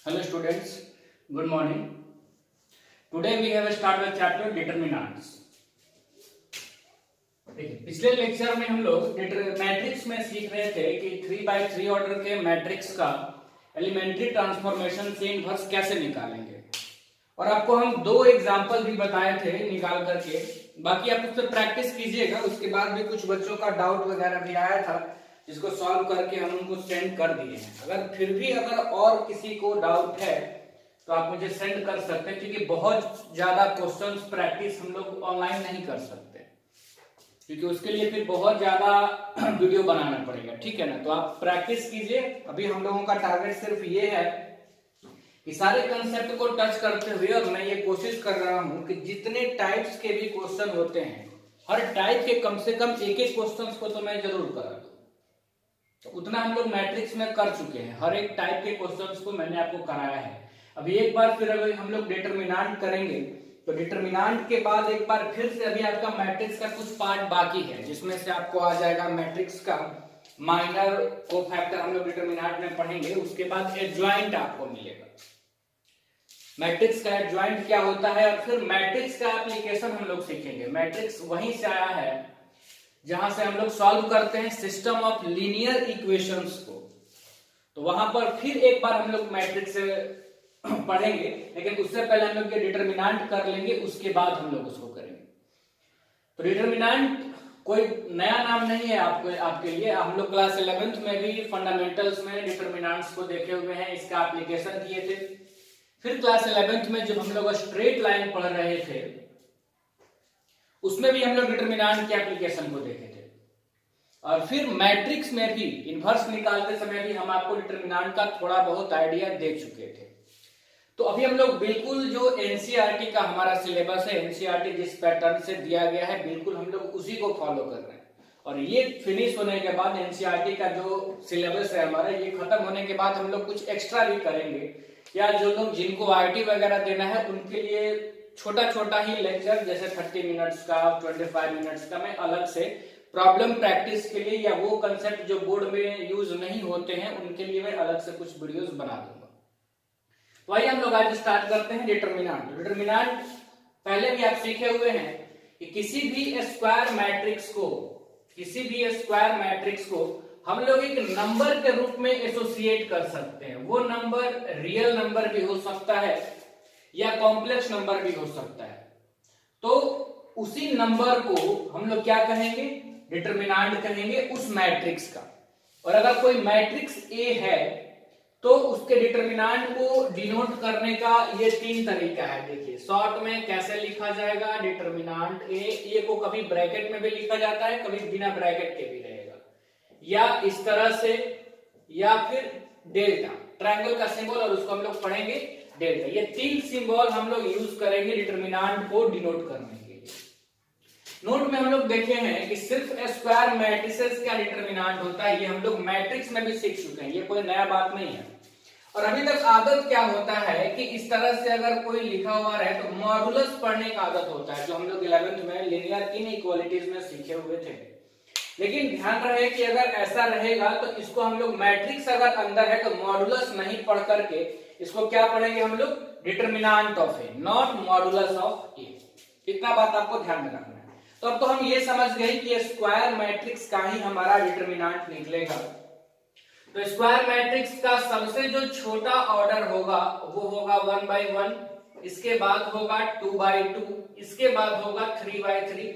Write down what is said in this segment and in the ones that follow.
Hello students, good morning. Today we have started the chapter determinants. देखिए पिछले lecture में हम लोग मैट्रिक्स में सीख रहे थे कि 3x3 ऑर्डर के मैट्रिक्स का एलिमेंट्री ट्रांसफॉर्मेशन से इनवर्स कैसे निकालेंगे, और आपको हम दो एग्जांपल भी बताए थे निकाल करके। बाकी आप उससे प्रैक्टिस कीजिएगा। उसके बाद भी कुछ बच्चों का डाउट वगैरह भी आया था जिसको सॉल्व करके हम उनको सेंड कर दिए हैं। अगर फिर भी और किसी को डाउट है तो आप मुझे सेंड कर सकते हैं, क्योंकि बहुत ज्यादा क्वेश्चंस प्रैक्टिस हम लोग ऑनलाइन नहीं कर सकते, क्योंकि उसके लिए फिर बहुत ज्यादा वीडियो बनाना पड़ेगा। ठीक है ना, तो आप प्रैक्टिस कीजिए। अभी हम लोगों का टारगेट सिर्फ ये है कि सारे कंसेप्ट को टच करते हुए, और मैं ये कोशिश कर रहा हूं कि जितने टाइप्स के भी क्वेश्चन होते हैं हर टाइप के कम से कम एक एक क्वेश्चन को तो मैं जरूर करा दूं। तो उतना हम लोग मैट्रिक्स में कर चुके हैं, हर एक टाइप के क्वेश्चंस को मैंने आपको कराया है। अभी एक बार फिर अगर हम लोग डिटरमिनेंट करेंगे तो डिटरमिनेंट के बाद एक बार फिर से अभी आपका मैट्रिक्स का कुछ पार्ट बाकी है, जिसमें से आपको आ जाएगा मैट्रिक्स का माइनर कोफैक्टर हम लोग डिटरमिनेंट में पढ़ेंगे। उसके बाद एडजॉइंट आपको मिलेगा, मैट्रिक्स का एडजॉइंट क्या होता है, और फिर मैट्रिक्स का एप्लीकेशन हम लोग सीखेंगे। मैट्रिक्स वहीं से आया है जहां से हम लोग सॉल्व करते हैं सिस्टम ऑफ लीनियर इक्वेशंस को। तो वहां पर फिर एक बार हम लोग मैट्रिक्स पढ़ेंगे, लेकिन उससे पहले हम लोग ये डिटरमिनेंट कर लेंगे, उसके बाद हम लोग उसको करेंगे। तो डिटरमिनेंट कोई नया नाम नहीं है आपके लिए। हम लोग क्लास 11th में भी फंडामेंटल्स में डिटरमिनेंट्स को देखे हुए हैं, इसका एप्लीकेशन किए थे। फिर क्लास 11th में जब हम लोग स्ट्रेट लाइन पढ़ रहे थे उसमें भी हम लोग डिटरमिनेंट के एप्लीकेशन को देखे थे, और फिर मैट्रिक्स में भी इनवर्स निकालते समय भी हम आपको डिटरमिनेंट का थोड़ा बहुत आइडिया दे चुके थे। तो अभी हम लोग बिल्कुल जो एनसीईआरटी का हमारा सिलेबस है, एनसीईआरटी जिस पैटर्न से दिया गया है बिल्कुल हम लोग उसी को फॉलो कर रहे हैं। और ये फिनिश होने के बाद एनसीईआरटी का जो सिलेबस है हमारा, ये खत्म होने के बाद हम लोग कुछ एक्स्ट्रा भी करेंगे, या जो लोग जिनको आईटी वगैरह देना है उनके लिए छोटा छोटा ही लेक्चर, जैसे 30 मिनट्स का 25 मिनट्स का मैं अलग से प्रॉब्लम प्रैक्टिस के लिए, या वो कंसेप्ट जो बोर्ड में यूज नहीं होते हैं उनके लिए मैं अलग से कुछ वीडियोस बना दूंगा। तो आइए हम लोग आज स्टार्ट करते हैं डिटरमिनेंट। डिटरमिनेंट पहले भी आप सीखे हुए हैं कि किसी भी स्क्वायर मैट्रिक्स को हम लोग एक नंबर के रूप में एसोसिएट कर सकते हैं। वो नंबर रियल नंबर भी हो सकता है या कॉम्प्लेक्स नंबर भी हो सकता है। तो उसी नंबर को हम लोग क्या कहेंगे, डिटरमिनेंट कहेंगे उस मैट्रिक्स का। और अगर कोई मैट्रिक्स ए है तो उसके डिटरमिनेंट को डिनोट करने का ये 3 तरीका है। देखिए शॉर्ट में कैसे लिखा जाएगा डिटरमिनेंट ए को कभी ब्रैकेट में भी लिखा जाता है, कभी बिना ब्रैकेट के भी रहेगा, या इस तरह से, या फिर डेल्टा ट्रायंगल का सिंबल, और उसको हम लोग पढ़ेंगे डेल्टा। ये 3 सिंबल हम लोग यूज करेंगे डिटरमिनेंट को डिनोट करने के लिए। नोट में हम लोग देखे हैं कि सिर्फ स्क्वायर मैट्रिसेस का डिटरमिनेंट होता है, ये हम लोग मैट्रिक्स में भी सीख चुके हैं, ये कोई नया बात नहीं है। और अभी तक आदत क्या होता है कि इस तरह से अगर कोई लिखा हुआ रहे तो मॉडुलस पढ़ने का आदत होता है, जो हम लोग 11th में लीनियर इनइक्वालिटीज में सीखे हुए थे। लेकिन ध्यान रहे कि अगर ऐसा रहेगा तो इसको हम लोग मैट्रिक्स अगर अंदर है तो मॉडुलस नहीं पढ़ करके इसको क्या पढ़ेंगे हम लोग, determinant of A, not modulus of A. इतना बात आपको ध्यान में रखना है। तो अब तो हम ये समझ गए कि स्क्वायर मैट्रिक्स का ही हमारा डिटरमिनेंट निकलेगा। तो स्क्वायर मैट्रिक्स का सबसे जो छोटा ऑर्डर होगा वो होगा 1/1, इसके बाद होगा 2/2, इसके बाद होगा 3/3,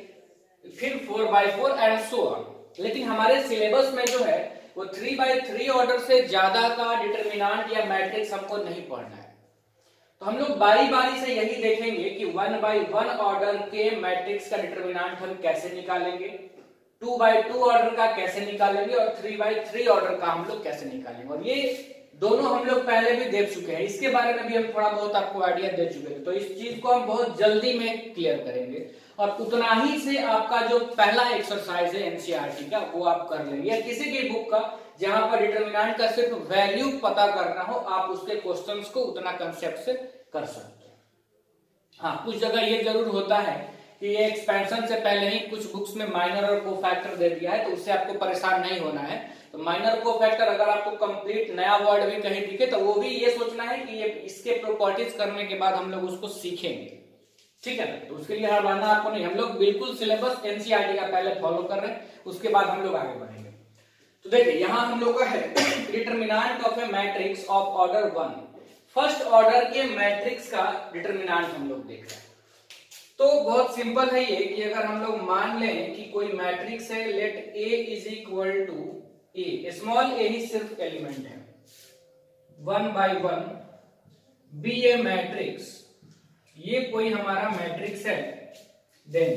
फिर 4/4 एंड सो ऑन। लेकिन हमारे सिलेबस में जो है वो 3/3 ऑर्डर से ज्यादा का डिटरमिनेंट या मैट्रिक्स हमको नहीं पढ़ना है। तो हम लोग बारी बारी से यही देखेंगे कि 1/1 ऑर्डर के मैट्रिक्स का डिटरमिनेंट हम कैसे निकालेंगे, 2/2 ऑर्डर का कैसे निकालेंगे, और 3/3 ऑर्डर का हम लोग कैसे निकालेंगे। और ये दोनों हम लोग पहले भी देख चुके हैं, इसके बारे में भी हम थोड़ा बहुत आपको आइडिया दे चुके थे। तो इस चीज को हम बहुत जल्दी में क्लियर करेंगे, और उतना ही से आपका जो पहला एक्सरसाइज है एनसीईआरटी का वो आप कर लेंगे, या किसी भी बुक का जहां पर डिटरमिनेंट का सिर्फ वैल्यू पता करना हो, आप उसके क्वेश्चंस को उतना कंसेप्ट से कर सकते हैं। हाँ, कुछ जगह ये जरूर होता है कि ये एक्सपेंशन से पहले ही कुछ बुक्स में माइनर और कोफैक्टर दे दिया है, तो उससे आपको परेशान नहीं होना है। तो माइनर कोफैक्टर अगर आपको कंप्लीट नया वर्ड भी कहीं दिखे तो वो भी ये सोचना है कि ये इसके प्रॉपर्टीज करने के बाद हम लोग उसको सीखेंगे, ठीक है ना। तो उसके लिए हड़बड़ाना आपको नहीं, हम लोग बिल्कुल सिलेबस एनसीईआरटी का पहले फॉलो कर रहे हैं, उसके बाद हम लोग आगे बढ़ेंगे। तो देखिए यहां हम लोग का है determinant of a matrix of order 1, first order के मैट्रिक्स का डिटरमिनेंट हम लोग देख रहे हैं। तो बहुत सिंपल है ये कि अगर हम लोग मान लें कि कोई मैट्रिक्स है, let A is equal to A, small a ही सिर्फ एलिमेंट है, 1 by 1 बी ए मैट्रिक्स, ये कोई हमारा मैट्रिक्स है, देन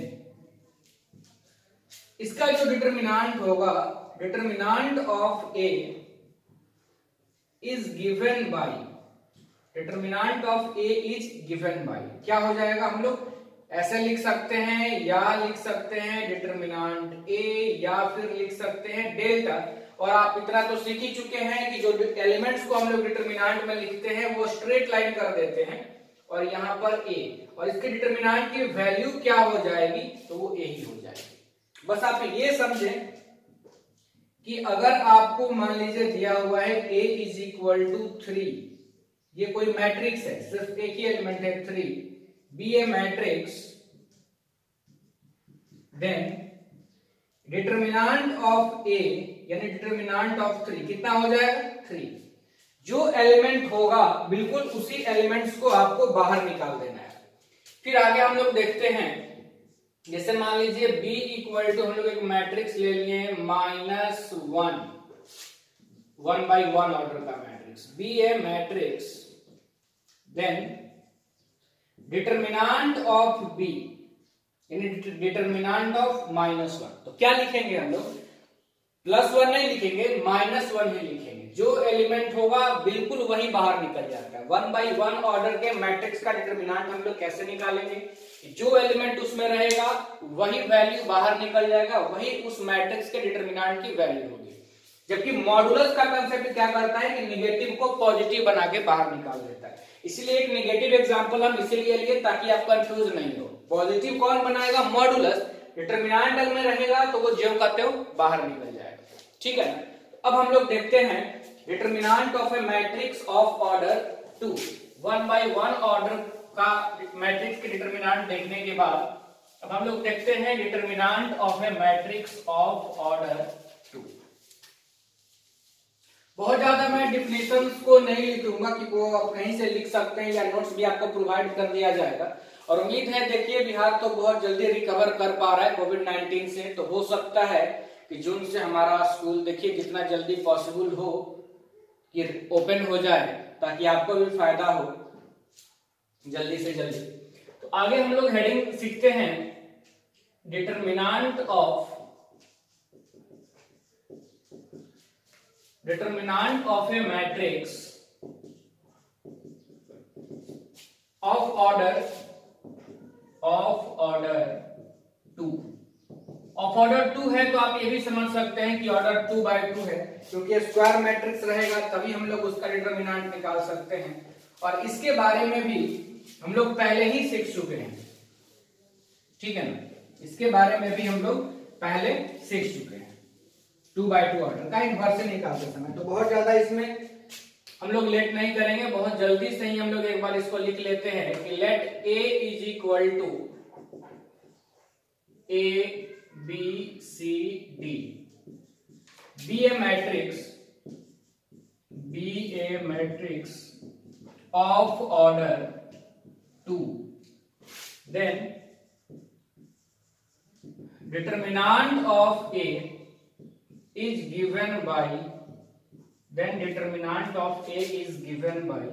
इसका जो डिटरमिनेंट होगा, determinant of A is given by, determinant of A is given by, क्या हो जाएगा, हम लोग ऐसे लिख सकते हैं या लिख सकते हैं डिटरमिनेंट A या फिर लिख सकते हैं डेल्टा। और आप इतना तो सीख ही चुके हैं कि जो एलिमेंट्स को हम लोग डिटरमिनेंट में लिखते हैं वो स्ट्रेट लाइन कर देते हैं और यहाँ पर A, और इसके डिटरमिनेंट की वैल्यू क्या हो जाएगी, तो वो A ही हो जाएगी। बस आप ये समझें कि अगर आपको मान लीजिए दिया हुआ है A इज इक्वल टू 3, ये कोई मैट्रिक्स है, सिर्फ एक ही एलिमेंट है 3, be a matrix, then determinant of A यानी डिटरमिनेंट ऑफ 3 कितना हो जाएगा, 3। जो एलिमेंट होगा बिल्कुल उसी एलिमेंट्स को आपको बाहर निकाल देना है। फिर आगे हम लोग देखते हैं, जैसे मान लीजिए B इक्वल टू हम लोग एक मैट्रिक्स ले लिए -1, 1 by 1 ऑर्डर का matrix, be a matrix, then determinant of B यानी डिटरमिनेंट ऑफ -1। तो क्या लिखेंगे हम लोग, +1 नहीं लिखेंगे, -1 ही लिखेंगे। जो एलिमेंट होगा बिल्कुल वही बाहर निकल जाता है। 1 by 1 ऑर्डर के मैट्रिक्स का डिटरमिनेंट हम लोग कैसे निकालेंगे, जो एलिमेंट उसमें रहेगा वही वैल्यू बाहर निकल जाएगा, वही उस मैट्रिक्स के डिटरमिनेंट की वैल्यू होगी। जबकि मॉडुलस का कंसेप्ट क्या करता है कि निगेटिव को पॉजिटिव बना के बाहर निकाल देता है। इसलिए एक निगेटिव एग्जांपल हम इसीलिए लिए ताकि आप कंफ्यूज नहीं हो। पॉजिटिव कौन बनाएगा, मॉडुलस, डिटरमिनेंट अगर में रहेगा तो वो ज्यों का त्यों बाहर निकल जाएगा, ठीक है। अब हम लोग देखते हैं determinant of a matrix of order 2, 1 by 1 order का मैट्रिक्स के डिटरमिनेंट देखने के बाद अब हम लोग देखते हैं determinant of a matrix of order 2। बहुत ज्यादा मैं डिफिनेशंस को नहीं लिखूंगा कि वो आप कहीं से लिख सकते हैं या नोट्स भी आपको प्रोवाइड कर दिया जाएगा। और उम्मीद है, देखिए बिहार तो बहुत जल्दी रिकवर कर पा रहा है कोविड-19 से, तो हो सकता है कि जून से हमारा स्कूल देखिए जितना जल्दी पॉसिबल हो कि ओपन हो जाए ताकि आपको भी फायदा हो जल्दी से जल्दी। तो आगे हम लोग हेडिंग सीखते हैं determinant of a matrix of order 2। Of order 2 है तो आप ये भी समझ सकते हैं कि ऑर्डर 2 by 2 है, क्योंकि स्क्वायर मैट्रिक्स रहेगा तभी हम लोग उसका डिटरमिनेंट निकाल सकते हैं। और इसके बारे में भी हम लोग पहले ही सीख चुके हैं, ठीक है ना। इसके बारे में भी हम लोग पहले सीख चुके हैं 2 by 2 ऑर्डर का इन्वर्जन निकालते समय। तो बहुत ज्यादा इसमें हम लोग लेट नहीं करेंगे, बहुत जल्दी से ही हम लोग एक बार इसको लिख लेते हैं कि let A is equal to A B C D, be a matrix of order 2, then determinant of A is given by, then determinant of A is given by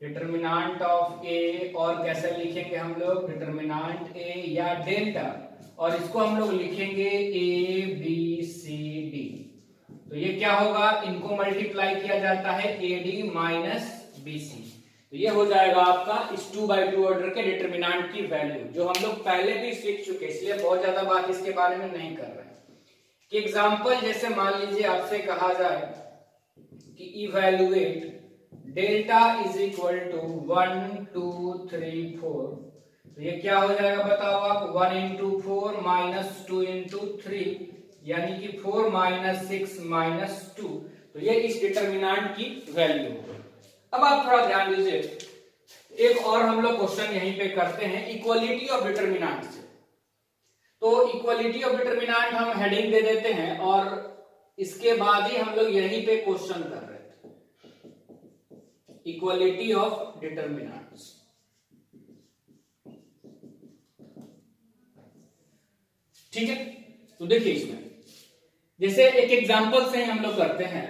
determinant of A, और कैसे लिखेंगे हम लोग, determinant A या delta, और इसको हम लोग लिखेंगे A B C D। तो ये क्या होगा, इनको मल्टीप्लाई किया जाता है AD माइनस BC, तो ये हो जाएगा आपका इस 2 by 2 ऑर्डर के डिटरमिनेंट की वैल्यू, जो हम लोग पहले भी सीख चुके, इसलिए बहुत ज्यादा बात इसके बारे में नहीं कर रहे हैं। कि एग्जांपल जैसे मान लीजिए आपसे कहा जाए कि evaluate delta is equal to 1 2 3 4, तो ये क्या हो जाएगा बताओ आप, 1 into 4 माइनस 2 into 3, यानी कि 4 माइनस 6 माइनस 2, तो ये इस डिटरमिनेंट की वैल्यू होगी। अब आप थोड़ा ध्यान दीजिए, एक और हम लोग क्वेश्चन यहीं पे करते हैं इक्वलिटी ऑफ डिटरमिनेंट से। तो इक्वलिटी ऑफ डिटरमिनेंट हम हेडिंग दे देते हैं और इसके बाद ही हम लोग यहीं पे क्वेश्चन कर रहे थे, इक्वलिटी ऑफ डिटरमिनेंट्स। ठीक है, तो देखिए इसमें जैसे एक एग्जांपल से हम लोग करते हैं।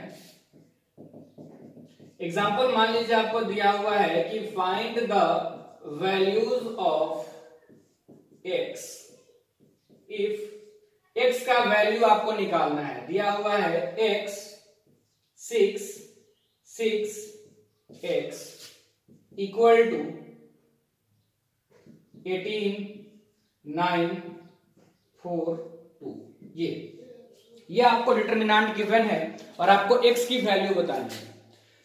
एग्जांपल मान लीजिए आपको दिया हुआ है कि find the values of x if x का वैल्यू आपको निकालना है। दिया हुआ है x 6 6x इक्वल टू 18 9 4 2। ये आपको डिटरमिनेंट गिवन है और आपको x की वैल्यू बतानी है।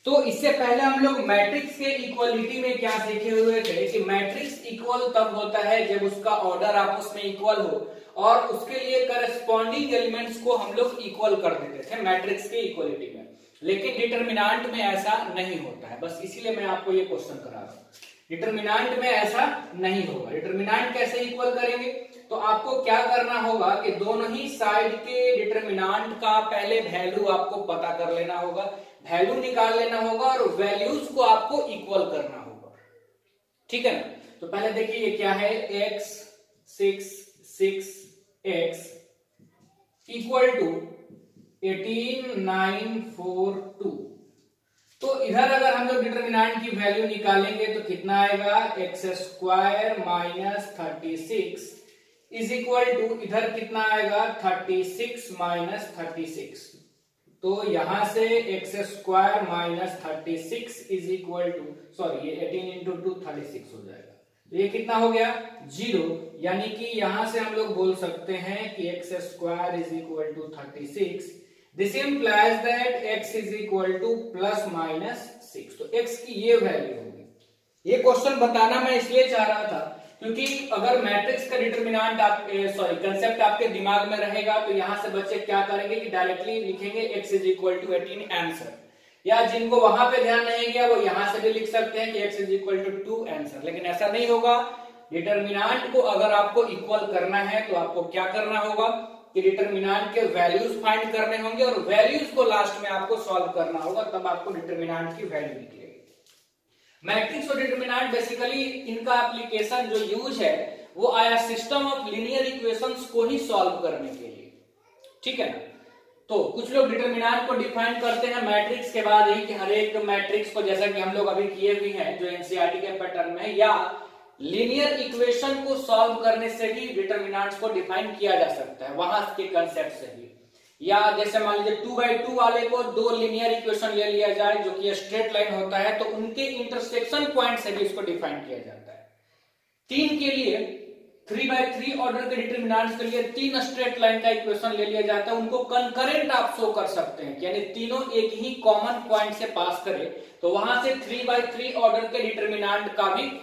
तो इससे पहले हम लोग मैट्रिक्स के इक्वलिटी में क्या सीखे हुए थे कि मैट्रिक्स इक्वल तब होता है जब उसका ऑर्डर आपस में इक्वल हो और उसके लिए करस्पॉन्डिंग एलिमेंट्स को हम लोग इक्वल कर देते थे मैट्रिक्स के इक्वलिटी में। लेकिन डिटरमिनेंट में ऐसा नहीं होता है, बस इसीलिए मैं आपको ये क्वेश्चन करा रहा हूं। डिटरमिनेंट में ऐसा नहीं होगा। डिटरमिनेंट कैसे इक्वल करेंगे, तो आपको क्या करना होगा कि दोनों ही साइड के डिटरमिनेंट का पहले वैल्यू आपको पता कर लेना होगा, वैल्यू निकाल लेना होगा और वैल्यूज को आपको इक्वल करना होगा। ठीक है ना। तो पहले देखिए ये क्या है, x 6 6x इक्वल टू 18 9 4 2। तो इधर अगर हम लोग डिटरमिनेंट की वैल्यू निकालेंगे तो कितना आएगा, x square minus 36 is equal to इधर कितना आएगा 36 माइनस 36। तो यहां से x square minus 36 is equal to, sorry ये 18 इंटू 2 36 हो जाएगा। तो ये कितना हो गया 0, यानी कि यहां से हम लोग बोल सकते हैं कि x square is equal to 36। This implies that x is equal to plus minus 6। तो x की ये वैल्यू होगी। ये क्वेश्चन बताना मैं इसलिए चाह रहा था क्योंकि अगर मैट्रिक्स का डिटरमिनेंट आप कंसेप्ट आपके दिमाग में रहेगा तो यहां से बच्चे क्या करेंगे कि डायरेक्टली लिखेंगे x is equal to 18 answer, या जिनको वहां पे ध्यान नहीं गया वो यहां से भी लिख सकते हैं कि x is equal to 2 answer. लेकिन ऐसा नहीं होगा। डिटरमिनेंट को अगर आपको इक्वल करना है तो आपको क्या करना होगा कि डिटरमिनेंट के वैल्यूज फाइंड करने होंगे और वैल्यूज को लास्ट में आपको सॉल्व करना होगा, तब आपको डिटरमिनेंट की वैल्यू निकलेगी। मैट्रिक्स और डिटरमिनेंट बेसिकली इनका एप्लीकेशन जो यूज है वो आया सिस्टम ऑफ लीनियर इक्वेशंस को ही सॉल्व करने के लिए। ठीक है ना। तो कुछ लोग डिटरमिनेंट को डिफाइन करते हैं मैट्रिक्स के बाद ही कि हर एक मैट्रिक्स को, जैसा कि हम लोग अभी किए भी हैं जो एनसीईआरटी के पैटर्न में, या लीनियर इक्वेशन को सॉल्व करने से भी डिटरमिनेंट्स को डिफाइन किया जा सकता है, वहां के कंसेप्ट से भी। या जैसे मान लीजिए 2/2 वाले को दो लीनियर इक्वेशन ले लिया जाए जो कि स्ट्रेट लाइन होता है तो उनके इंटरसेक्शन पॉइंट से भी इसको डिफाइन किया जाता है। 3 के लिए 3/3 ऑर्डर के डिटरमिनेंट्स के लिए 3 स्ट्रेट लाइन का इक्वेशन ले लिया जाता है, उनको कंकरेंट आप शो कर सकते हैं, यानी तीनों एक ही कॉमन पॉइंट से पास करे तो वहां से 3/3 ऑर्डर के डिटरमिनेंट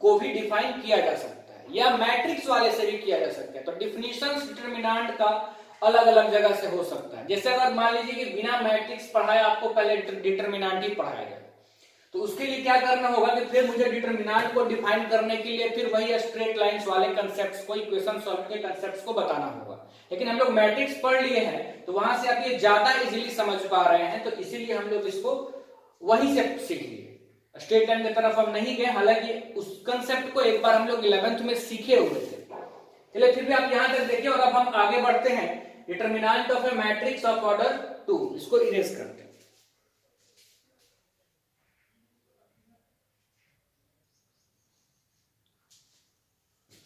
को भी डिफाइन किया जा सकता है, या मैट्रिक्स वाले से भी किया जा सकता है। तो डिफिनीशंस डिटरमिनेंट का अलग अलग जगह से हो सकता है। जैसे अगर मान लीजिए कि बिना मैट्रिक्स पढ़ाए आपको पहले डिटरमिनेंट ही पढ़ाया जाए तो उसके लिए क्या करना होगा कि फिर मुझे डिटरमिनेंट को डिफाइन करने के लिए फिर वही स्ट्रेट लाइंस वाले कांसेप्ट्स को, इक्वेशन सॉल्व के कांसेप्ट्स को बताना होगा। लेकिन हम लोग मैट्रिक्स पढ़ लिए हैं तो वहां से आप ये ज्यादा इजीली समझ पा रहे हैं, तो इसीलिए हम लोग इसको वहीं से सीख लिए। स्ट्रेट लाइन की तरफ हम नहीं गए, हालांकि उस कंसेप्ट को एक बार हम लोग 11th में सीखे हुए थे। चलिए फिर भी आप यहां तक देखिए और अब हम आगे बढ़ते हैं। Determinant of a matrix of order 2, इसको इरेज करते हैं।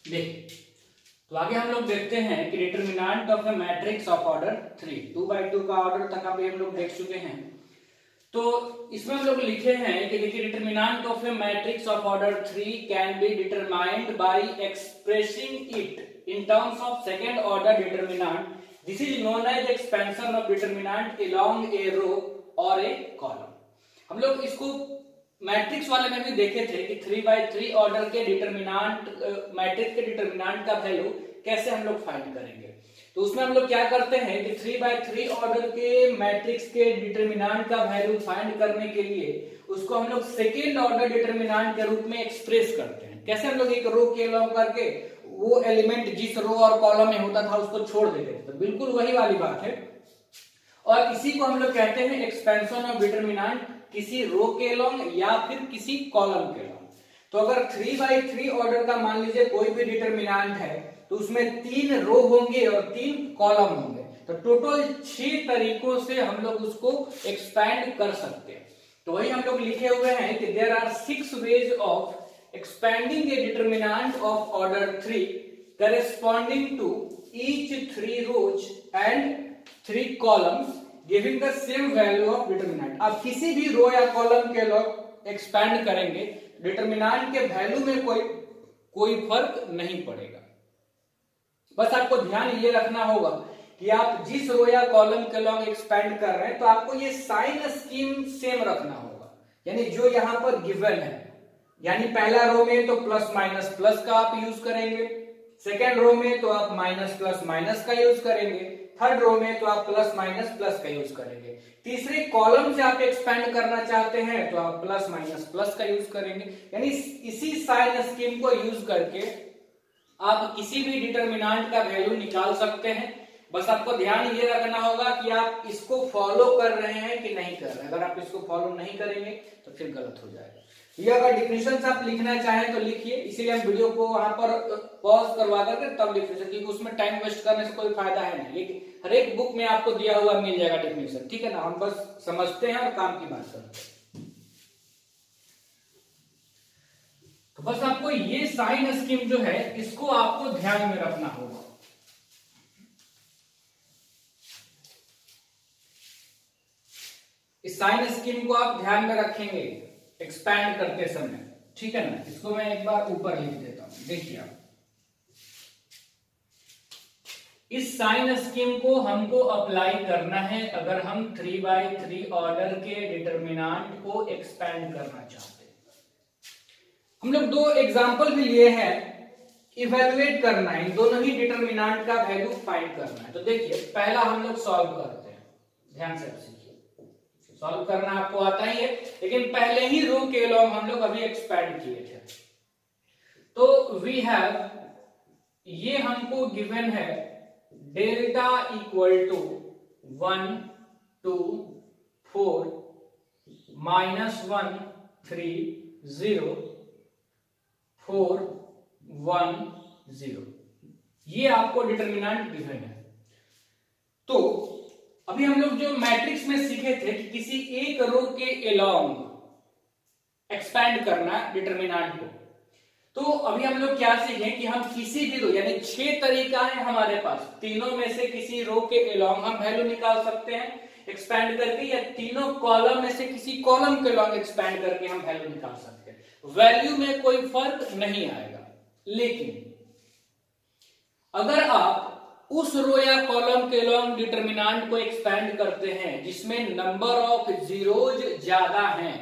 देखिए तो आगे हम लोग देखते हैं कि determinant of a matrix of order 3, 2/2 का ऑर्डर तक अभी हम लोग देख चुके हैं। तो इसमें हम लोग लिखे हैं कि देखिए determinant of a matrix of order 3 can be determined by expressing it in terms of second order determinant. This is known as expansion of determinant along a row और ए कॉलम। हम लोग इसको मैट्रिक्स वाले में भी देखे थे कि 3/3 ऑर्डर के डिटरमिनेंट, मैट्रिक्स के डिटरमिनेंट का वैल्यू कैसे हम लोग फाइंड करेंगे। तो उसमें हम लोग क्या करते हैं कि 3x3 ऑर्डर के मैट्रिक्स के डिटरमिनेंट का वैल्यू फाइंड करने के लिए उसको हम लोग सेकेंड ऑर्डर डिटरमिनेंट के रूप में एक्सप्रेस करते हैं। कैसे? हम लोग एक रो के अलाउ करके वो एलिमेंट जिस रो और कॉलम में होता था उसको छोड़ देते थे, तो बिल्कुल वही वाली बात है। और इसी को हम लोग कहते हैं एक्सपेंशन ऑफ डिटरमिनेंट, किसी रो के अलोंग या फिर किसी कॉलम के अलोंग। तो अगर 3x3 ऑर्डर का मान लीजिए कोई भी डिटरमिनेंट है तो उसमें 3 रो होंगे और 3 कॉलम होंगे, तो टोटल 6 तरीकों से हम लोग उसको एक्सपैंड कर सकते हैं। तो वही हम लोग लिखे हुए हैं कि there are 6 ways of expanding a determinant of order 3 corresponding to each 3 rows and 3 columns giving the same value of determinant। आप किसी भी रो या कॉलम के लोग एक्सपैंड करेंगे, डिटरमिनेंट के वैल्यू में कोई फर्क नहीं पड़ेगा। बस आपको ध्यान ये रखना होगा कि आप जिस रो या कॉलम के लॉन्ग एक्सपैंड कर रहे हैं तो आपको ये साइन स्कीम सेम रखना होगा, यानी जो यहां पर गिवन है, यानी पहला रो में तो प्लस माइनस प्लस का आप यूज करेंगे, सेकेंड रो में तो आप माइनस प्लस माइनस का यूज करेंगे, थर्ड रो में तो आप प्लस माइनस प्लस का यूज करेंगे, तीसरे कॉलम से आप एक्सपैंड करना चाहते हैं तो आप प्लस माइनस प्लस का यूज करेंगे। यानी इसी साइन स्कीम को यूज करके आप किसी भी डिटरमिनेंट का वैल्यू निकाल सकते हैं। बस आपको ध्यान ये रखना होगा कि आप इसको फॉलो कर रहे हैं कि नहीं कर रहे हैं। अगर आप इसको फॉलो नहीं करेंगे तो फिर गलत हो जाएगा। ये अगर डिफिनेशन आप लिखना चाहें तो लिखिए, इसीलिए हम वीडियो को वहां पर पॉज करवा करके तब डिफिनेशन, क्योंकि उसमें टाइम वेस्ट करने से कोई फायदा है नहीं। लेकिन हर एक बुक में आपको दिया हुआ मिल जाएगा डिफिनेशन, ठीक है ना। हम बस समझते हैं और काम की बात करते हैं। तो बस आपको ये साइन स्कीम जो है इसको आपको ध्यान में रखना होगा। इस साइन स्कीम को आप ध्यान में रखेंगे एक्सपैंड करते समय, ठीक है ना। इसको मैं एक बार ऊपर लिख देता हूं, देखिए आप इस साइन स्कीम को हमको अप्लाई करना है अगर हम 3x3 ऑर्डर के डिटरमिनेंट को एक्सपैंड करना चाहते हैं। हम लोग 2 एग्जांपल भी लिए हैं, इवैल्यूएट करना है, इन दोनों ही डिटरमिनेंट का वैल्यू फाइंड करना है। तो देखिए पहला हम लोग सॉल्व करते हैं, ध्यान से सीखिए। सॉल्व करना आपको आता ही है, लेकिन पहले ही रो के लॉन्ग हम लोग अभी एक्सपैंड किए थे। तो वी हैव, ये हमको गिवन है डेल्टा इक्वल टू 1 2 4 -1 3 0 4 1 0, ये आपको डिटरमिनेंट गिवन है। तो अभी हम लोग जो मैट्रिक्स में सीखे थे कि किसी एक रो के अलोंग एक्सपैंड करना डिटरमिनेंट को, तो अभी हम लोग क्या सीखे कि हम किसी भी रो, यानी 6 तरीका है हमारे पास, तीनों में से किसी रो के अलोंग हम वैल्यू निकाल सकते हैं एक्सपैंड करके, या तीनों कॉलम में से किसी कॉलम के अलोंग एक्सपैंड करके हम वैल्यू निकाल सकते हैं। वैल्यू में कोई फर्क नहीं आएगा। लेकिन अगर आप उस रो या कॉलम के अलोंग डिटरमिनेंट को एक्सपैंड करते हैं जिसमें नंबर ऑफ जीरोज ज्यादा हैं,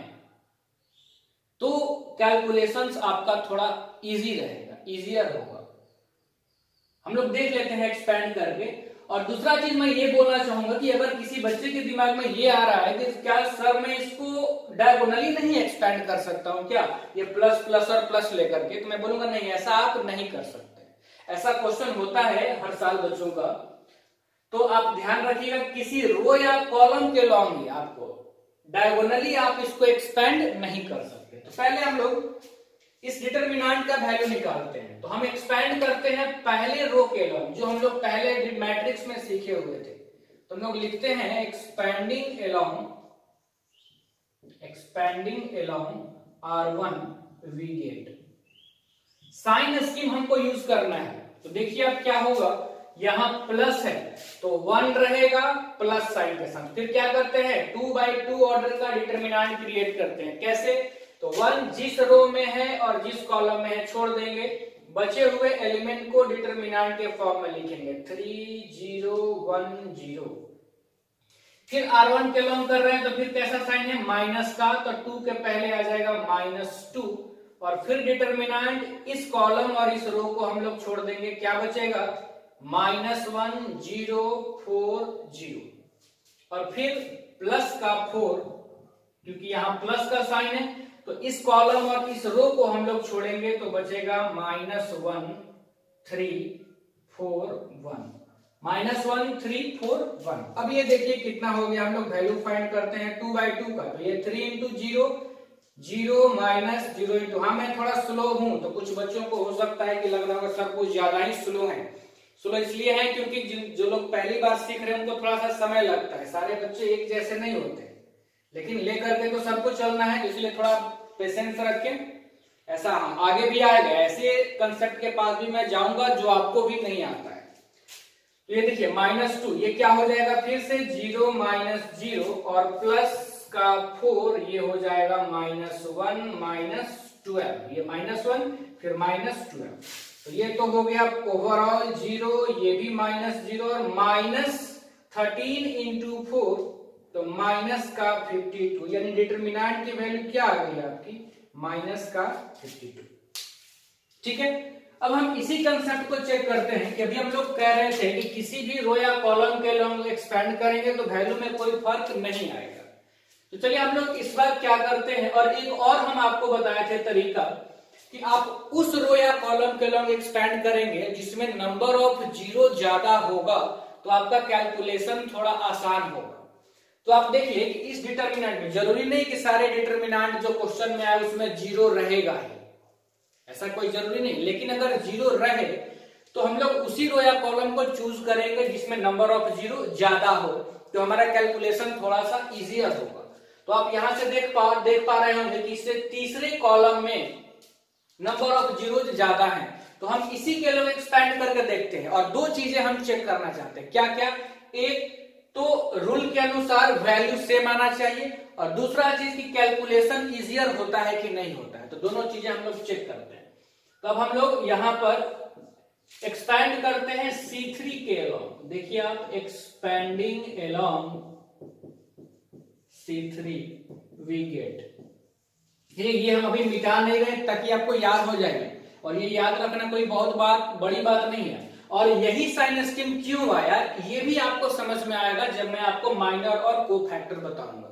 तो कैलकुलेशंस आपका थोड़ा इजी रहेगा, इजियर होगा। हम लोग देख लेते हैं एक्सपैंड करके। और दूसरा चीज मैं ये बोलना चाहूंगा कि अगर किसी बच्चे के दिमाग में ये आ रहा है कि क्या सर मैं इसको डायगोनली नहीं एक्सपैंड कर सकता हूं क्या, ये प्लस प्लस और प्लस लेकर के, तो मैं बोलूंगा नहीं, ऐसा आप नहीं कर सकते। ऐसा क्वेश्चन होता है हर साल बच्चों का, तो आप ध्यान रखिएगा किसी रो या कॉलम के अलोंग ही आपको डायगोनली आप इसको एक्सपेंड नहीं कर सकते। तो पहले हम लोग इस डिटरमिनेंट का वैल्यू निकालते हैं। तो हम एक्सपेंड करते हैं पहले रो के अलोंग, जो हम लोग पहले मैट्रिक्स में सीखे हुए थे। तो हम लोग लिखते हैं expanding along R1 we get. Sign scheme हमको यूज करना है। तो देखिए अब क्या होगा, यहां प्लस है तो 1 रहेगा प्लस साइन के साथ। फिर क्या करते हैं, 2x2 ऑर्डर का डिटरमिनेंट क्रिएट करते हैं। कैसे, तो 1 जिस रो में है और जिस कॉलम में है छोड़ देंगे, बचे हुए एलिमेंट को डिटरमिनेंट के फॉर्म में लिखेंगे 3 0 1 0। फिर R1 के अलोंग कर रहे हैं तो फिर कैसा साइन है, माइनस का, तो 2 के पहले आ जाएगा -2, और फिर डिटरमिनेंट इस कॉलम और इस रो को हम लोग छोड़ देंगे, क्या बचेगा -1 0 4 0 और फिर प्लस का 4, क्योंकि यहां प्लस का साइन है तो इस कॉलम और इस रो को हम लोग छोड़ेंगे तो बचेगा -1 3 4 1, -1 3 4 1। अब ये देखिए कितना हो गया, हम लोग वैल्यू फाइंड करते हैं 2/2 का, तो ये 3 × 0 0 -0 इंटू, हाँ मैं थोड़ा स्लो हूं तो कुछ बच्चों को हो सकता है कि लग रहा होगा सर कुछ ज्यादा ही स्लो है। स्लो इसलिए है क्योंकि जो लोग पहली बार सीख रहे हैं उनको थोड़ा सा समय लगता है, सारे बच्चे एक जैसे नहीं होते, लेकिन लेकर के तो सबको चलना है, इसलिए थोड़ा पेशेंस रखें। ऐसा आगे भी आएगा, ऐसे कंसेप्ट के पास भी मैं जाऊंगा जो आपको भी नहीं आता है। तो ये देखिए -2, ये क्या हो जाएगा फिर से 0 -0 और प्लस का 4, ये हो जाएगा -1 -12, ये -1 फिर -12, तो ये तो हो गया ओवरऑल 0, ये भी -0 और -13 × 4 तो माइनस का 52, यानी डिटरमिनेंट की वैल्यू क्या आ गई आपकी माइनस का 52। ठीक है, अब हम इसी कंसेप्ट को चेक करते हैं कि अभी हम लोग कह रहे थे कि किसी भी रो या कॉलम के लोग एक्सपेंड करेंगे तो वैल्यू में कोई फर्क नहीं आएगा। तो चलिए हम लोग इस बार क्या करते हैं, और एक और हम आपको बताए थे तरीका कि आप उस रो या कॉलम के लोग एक्सपेंड करेंगे जिसमें नंबर ऑफ जीरो ज्यादा होगा तो आपका कैलकुलेशन थोड़ा आसान होगा। तो आप देखिए कि इस डिटरमिनेंट में जरूरी नहीं कि सारे डिटरमिनेंट जो क्वेश्चन में आए उसमें जीरो रहेगा ही, ऐसा कोई जरूरी नहीं, लेकिन अगर जीरो रहे तो हम लोग उसी रो या कॉलम को चूज करेंगे जिसमें नंबर ऑफ जीरो ज्यादा हो, तो हमारा कैलकुलेशन थोड़ा सा इजियर होगा। तो आप यहां से देख पा रहे होंगे कि इससे तीसरे कॉलम में नंबर ऑफ जीरो ज्यादा है, तो हम इसी के लिए एक्सपेंड करके देखते हैं और दो चीजें हम चेक करना चाहते हैं, क्या क्या, एक तो रूल के अनुसार वैल्यू सेम आना चाहिए और दूसरा चीज की कैलकुलेशन इजियर होता है कि नहीं होता है, तो दोनों चीजें हम लोग चेक करते हैं। तो अब हम लोग यहां पर एक्सपैंड करते हैं C3 के अलोंग, देखिए आप expanding along C3 we get, ये हम अभी मिटा नहीं रहे ताकि आपको याद हो जाए, और ये याद रखना कोई बहुत बड़ी बात नहीं है। और यही साइन स्कीम क्यों आया ये भी आपको समझ में आएगा जब मैं आपको माइनर और कोफैक्टर बताऊंगा।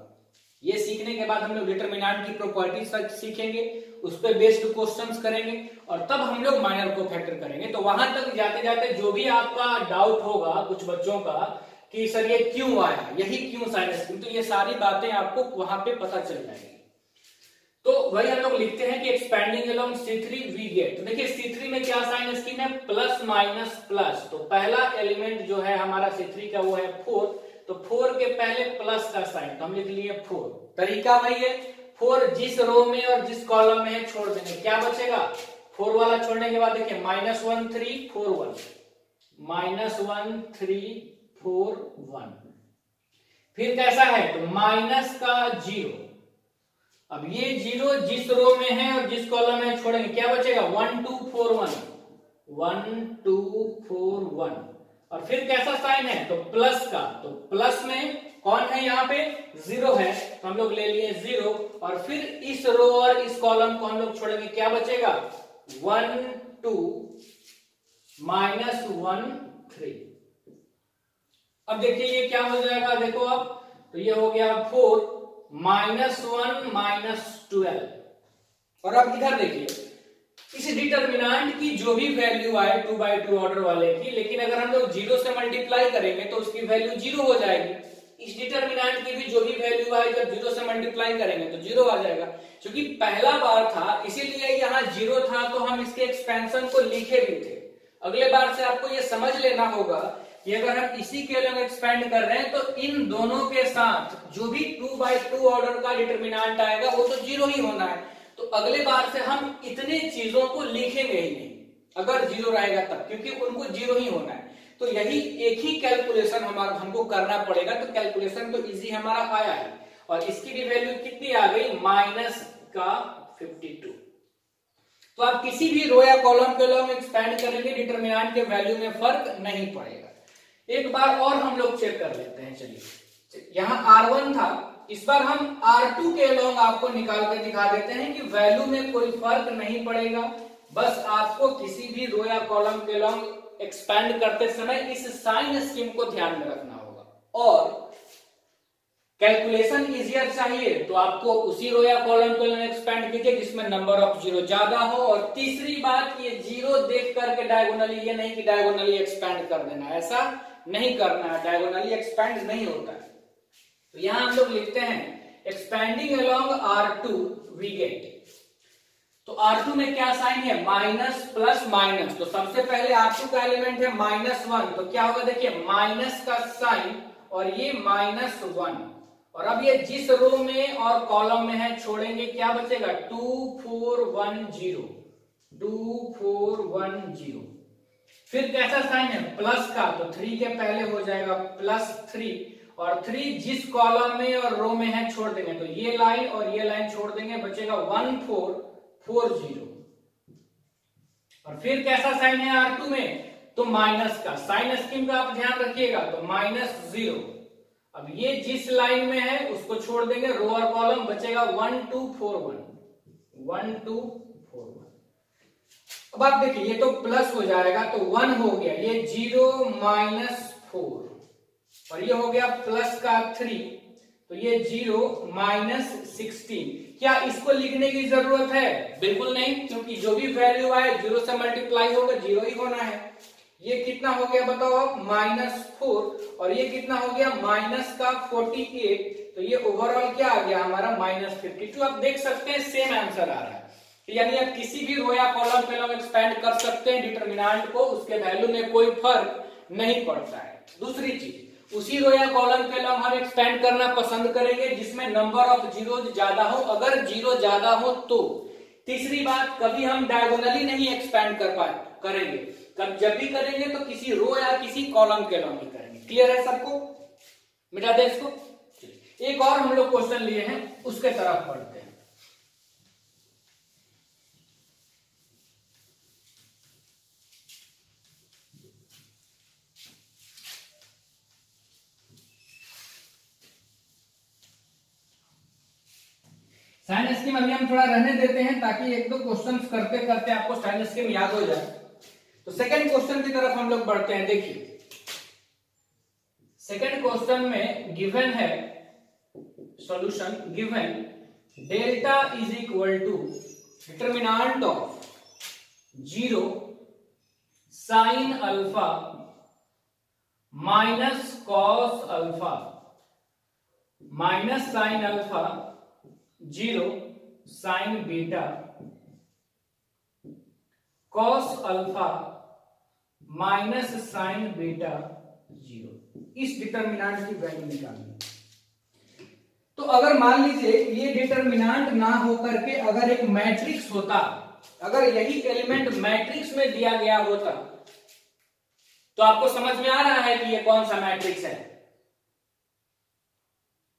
ये सीखने के बाद हम लोग डिटरमिनेंट की प्रॉपर्टीज सीखेंगे, उस पर बेस्ड क्वेश्चंस करेंगे और तब हम लोग माइनर कोफैक्टर करेंगे। तो वहां तक जाते जाते जो भी आपका डाउट होगा कुछ बच्चों का कि सर ये क्यों आया, यही क्यों साइन स्कीम, तो ये सारी बातें आपको वहां पे पता चल जाएगी। तो वही हम लोग लिखते हैं कि expanding along C3 we get. तो देखिए C3 में क्या साइन स्कीम है, प्लस माइनस प्लस, तो पहला एलिमेंट जो है हमारा C3 का वो है 4, तो 4 के पहले प्लस का साइन, तो हम लिख लिए 4। तरीका वही है, 4 जिस रो में और जिस कॉलम में है छोड़ देंगे, क्या बचेगा 4 वाला छोड़ने के बाद देखिए -1 3 4 1, -1 3 4 1, फिर कैसा है तो माइनस का 0। अब ये 0 जिस रो में है और जिस कॉलम में छोड़ेंगे क्या बचेगा 1 2 4 1, 1 2 4 1, और फिर कैसा साइन है तो प्लस का, तो प्लस में कौन है यहाँ पे 0 है, तो हम लोग ले लिए 0, और फिर इस रो और इस कॉलम को हम लोग छोड़ेंगे क्या बचेगा 1 2 -1 3। अब देखिए ये क्या हो जाएगा, देखो अब तो ये हो गया 4 -1 -12, और अब इधर देखिए इस डिटरमिनेंट की जो भी वैल्यू आए 2/2 ऑर्डर वाले की, लेकिन अगर हम लोग 0 से मल्टीप्लाई करेंगे तो उसकी वैल्यू 0 हो जाएगी। इस डिटरमिनेंट की भी जो भी वैल्यू आए जब 0 से मल्टीप्लाई करेंगे तो 0 आ जाएगा। क्योंकि पहला बार था इसीलिए यहाँ 0 था, तो हम इसके एक्सपेंशन को लिखे भी थे। अगले बार से आपको ये समझ लेना होगा कि अगर हम इसी के लिए एक्सपेंड कर रहे हैं तो इन दोनों के साथ जो भी 2/2 ऑर्डर का डिटरमिनेंट आएगा वो तो 0 ही होना है, तो अगले बार से हम इतने चीजों को लिखेंगे ही नहीं अगर 0 रहेगा तब, क्योंकि उनको 0 ही होना है। तो यही एक ही कैलकुलेशन हमको करना पड़ेगा, तो कैलकुलेशन तो इजी हमारा आया है, और इसकी भी वैल्यू कितनी आ गई -52। तो आप किसी भी रो या कॉलम के लिए एक्सपेंड करेंगे डिटरमिनेंट के वैल्यू में फर्क नहीं पड़ेगा। एक बार और हम लोग चेक कर लेते हैं, चलिए यहाँ R1 था, इस बार हम R2 के अलोंग आपको निकाल के दिखा देते हैं कि वैल्यू में कोई फर्क नहीं पड़ेगा, बस आपको किसी भी रो या कॉलम के अलोंग एक्सपैंड करते समय इस साइन स्कीम को ध्यान में रखना होगा। और कैलकुलेशन इजियर चाहिए तो आपको उसी रो या कॉलम को एक्सपैंड कीजिए जिसमें नंबर ऑफ जीरो ज्यादा हो। और तीसरी बात, ये जीरो देख करके डायगोनली, ये नहीं कि डायगोनली एक्सपैंड कर देना, ऐसा नहीं करना है, डायगोनली एक्सपैंड नहीं होता है। तो यहां हम लोग लिखते हैं expanding along R2 we get. तो R2 में क्या साइन है, माइनस प्लस माइनस। तो सबसे पहले R2 का एलिमेंट है -1, तो क्या होगा देखिए माइनस का साइन और ये -1। और अब ये जिस रो में और कॉलम में है छोड़ेंगे, क्या बचेगा 2 4 1 0, 2 4 1 0। फिर कैसा साइन है, प्लस का, तो 3 के पहले हो जाएगा +3 और 3 जिस कॉलम में और रो में है छोड़ देंगे, तो ये लाइन और ये लाइन छोड़ देंगे, बचेगा 1 4 4 0। और फिर कैसा साइन है R2 में, तो माइनस का, साइन स्कीम का आप ध्यान रखिएगा, तो -0। अब ये जिस लाइन में है उसको छोड़ देंगे, रो और कॉलम, बचेगा 1 2 4 1, 1 2 4 1। अब आप देखिए ये तो प्लस हो जाएगा तो 1 हो गया, ये 0 -4 और ये हो गया प्लस का 3, तो ये 0 -16। क्या इसको लिखने की जरूरत है, बिल्कुल नहीं, क्योंकि जो भी वैल्यू आए 0 से मल्टीप्लाई होगा, 0 ही होना है। ये कितना हो गया बताओ आप, -4 और ये कितना हो गया -48, तो ये ओवरऑल क्या आ गया हमारा -52। आप देख सकते हैं सेम आंसर आ रहा है। यानी आप किसी भी रो या कॉलम पे लोग एक्सपेंड कर सकते हैं डिटरमिनेंट को, उसके वैल्यू में कोई फर्क नहीं पड़ता है। दूसरी चीज, उसी रो या कॉलम पे लोग हम एक्सपेंड करना पसंद करेंगे जिसमें नंबर ऑफ जीरो ज्यादा हो, अगर जीरो ज्यादा हो तो। तीसरी बात, कभी हम डायगोनली नहीं एक्सपेंड करेंगे, जब भी करेंगे तो किसी रो या किसी कॉलम के नाम ही करेंगे। क्लियर है सबको, मिटा दे इसको। एक और हम लोग क्वेश्चन लिए हैं, उसके तरफ पढ़ते हैं। साइन स्कीम अभी हम थोड़ा रहने देते हैं ताकि एक दो क्वेश्चंस करते करते आपको साइन स्कीम याद हो जाए। तो सेकंड क्वेश्चन की तरफ हम लोग बढ़ते हैं। देखिए सेकंड क्वेश्चन में गिवन है solution, given delta is equal to determinant of 0 sine alpha minus cos alpha minus sine alpha 0 sine beta cos alpha minus sine beta 0। इस डिटरमिनेंट की वैल्यू निकालनी। तो अगर मान लीजिए ये डिटरमिनेंट ना होकर के अगर एक मैट्रिक्स होता, अगर यही एलिमेंट मैट्रिक्स में दिया गया होता, तो आपको समझ में आ रहा है कि ये कौन सा मैट्रिक्स है।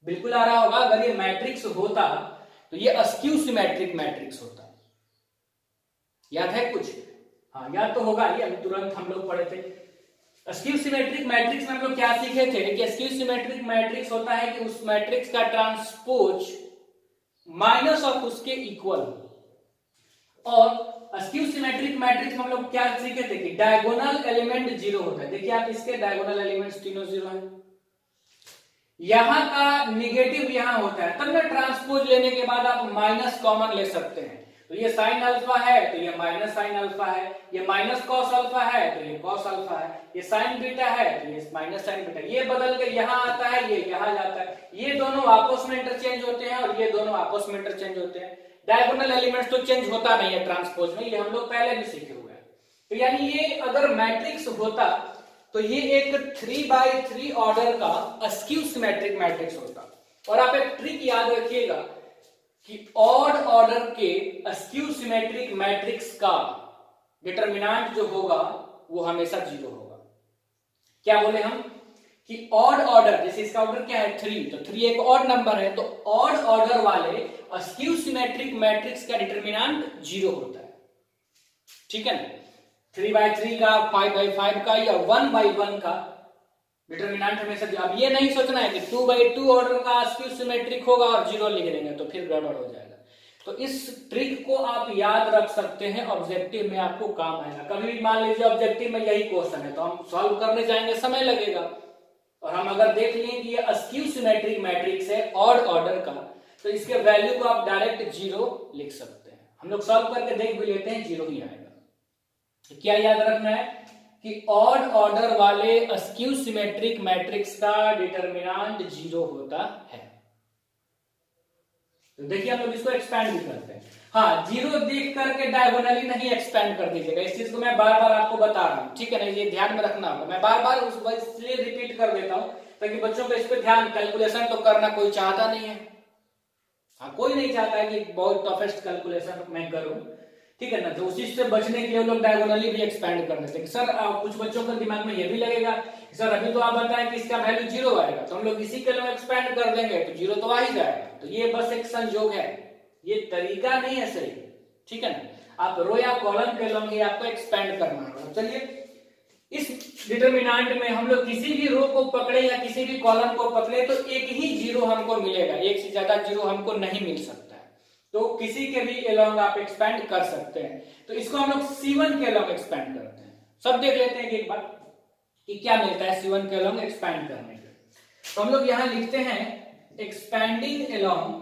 बिल्कुल आ रहा होगा। अगर ये मैट्रिक्स होता तो ये अस्क्यू सिमेट्रिक मैट्रिक्स होता। याद है कुछ? हाँ याद तो होगा, ये अभी तुरंत हम लोग पढ़े थे। अस्क्यू सिमेट्रिक मैट्रिक्स में हम लोग क्या सीखे थे कि अस्क्यू सिमेट्रिक मैट्रिक्स होता है कि उस मैट्रिक्स का ट्रांसपोज माइनस ऑफ उसके इक्वल। और अस्क्यू सिमेट्रिक मैट्रिक्स में हम लोग क्या सीखे थे कि डायगोनल एलिमेंट 0 होता है। देखिए आप इसके डायगोनल एलिमेंट्स तीनों 0 हैं। यहां का निगेटिव यहां होता है, तब ना ट्रांसपोज लेने के बाद आप माइनस कॉमन ले सकते हैं। तो ये साइन अल्फा है तो ये माइनस साइन अल्फा है, ये माइनस कॉस अल्फा है तो ये कॉस अल्फा है, ये साइन बीटा है तो ये माइनस साइन बीटा। ये बदल के यहां आता है, ये यहां जाता है, ये दोनों आपस में इंटरचेंज होते हैं और ये दोनों आपस में इंटरचेंज होते हैं। डायगोनल एलिमेंट्स तो चेंज होता नहीं है ट्रांसपोज में, ये हम लोग पहले भी सीखे हुए हैं। तो यानी ये अगर मैट्रिक्स होता तो ये एक 3x3 ऑर्डर का अस्क्यू सिमेट्रिक मैट्रिक्स होता। और आप एक ट्रिक याद रखिएगा कि ऑड ऑर्डर के अस्क्यू सिमेट्रिक मैट्रिक्स का डिटरमिनेंट जो होगा वो हमेशा 0 होगा। क्या बोले हम कि ऑड ऑर्डर, जैसे इसका ऑर्डर क्या है 3, तो 3 एक ऑड नंबर है, तो ऑड ऑर्डर वाले अस्क्यू सिमेट्रिक मैट्रिक्स का डिटरमिनेंट 0 होता है। ठीक है ना? 3x3 का, 5x5 का या 1x1 का डिटरमिनेंट हमेशा। अब ये नहीं सोचना है कि 2x2 ऑर्डर का अस्क्यू सिमेट्रिक होगा और 0 लिख देंगे तो फिर गड़बड़ हो जाएगा। तो इस ट्रिक को आप याद रख सकते हैं, ऑब्जेक्टिव में आपको काम आएगा। कभी भी मान लीजिए ऑब्जेक्टिव में यही क्वेश्चन है तो हम सॉल्व करने जाएंगे, समय लगेगा, और हम अगर देख लें कि ये अस्क्यू सिमेट्रिक मैट्रिक्स है ऑड ऑर्डर का, तो इसके वैल्यू को आप डायरेक्ट 0 लिख सकते हैं। हम लोग सॉल्व करके देख भी लेते हैं, 0 ही आएगा। तो क्या याद रखना है कि ऑड ऑर्डर वाले अस्क्यू सिमेट्रिक मैट्रिक्स का डिटरमिनेंट 0 होता है। तो देखिए हम लोग इसको एक्सपैंड भी करते हैं। हाँ, 0 देख करके डायगोनली नहीं एक्सपैंड कर दीजिएगा, इस चीज को मैं बार बार आपको बता रहा हूं, ठीक है ना, ये ध्यान में रखना होगा। मैं बार बार उस इसलिए रिपीट कर देता हूं ताकि बच्चों को इस पर ध्यान, कैलकुलेशन तो करना कोई चाहता नहीं है। हाँ, कोई नहीं चाहता है कि बहुत टफेस्ट कैलकुलेशन मैं करूं, ठीक है ना, तो उसी से बचने के लिए लोग डायगोनली भी एक्सपैंड कर देते हैं। सर कुछ बच्चों के दिमाग में ये भी लगेगा सर अभी तो आप बताएं कि इसका वैल्यू 0 आएगा, तो हम लोग इसी के लिए एक्सपैंड कर देंगे तो 0 तो आ ही जाएगा। तो ये बस एक संयोग है, ये तरीका नहीं है सही, ठीक है ना। आप रो या कॉलम के लोग आपको एक्सपैंड करना होगा। चलिए, इस डिटरमिनेंट में हम लोग किसी भी रो को पकड़े या किसी भी कॉलम को पकड़े तो एक ही 0 हमको मिलेगा, एक से ज्यादा 0 हमको नहीं मिल सकता है। तो किसी के भी एलोंग आप एक्सपैंड कर सकते हैं। तो इसको हम लोग C1 के एलोंग एक्सपैंड करते हैं। सब देख लेते हैं एक बार कि क्या मिलता है C1 के एलोंग एक्सपैंड करने के। तो हम लोग यहां लिखते हैं एक्सपैंडिंग एलोंग।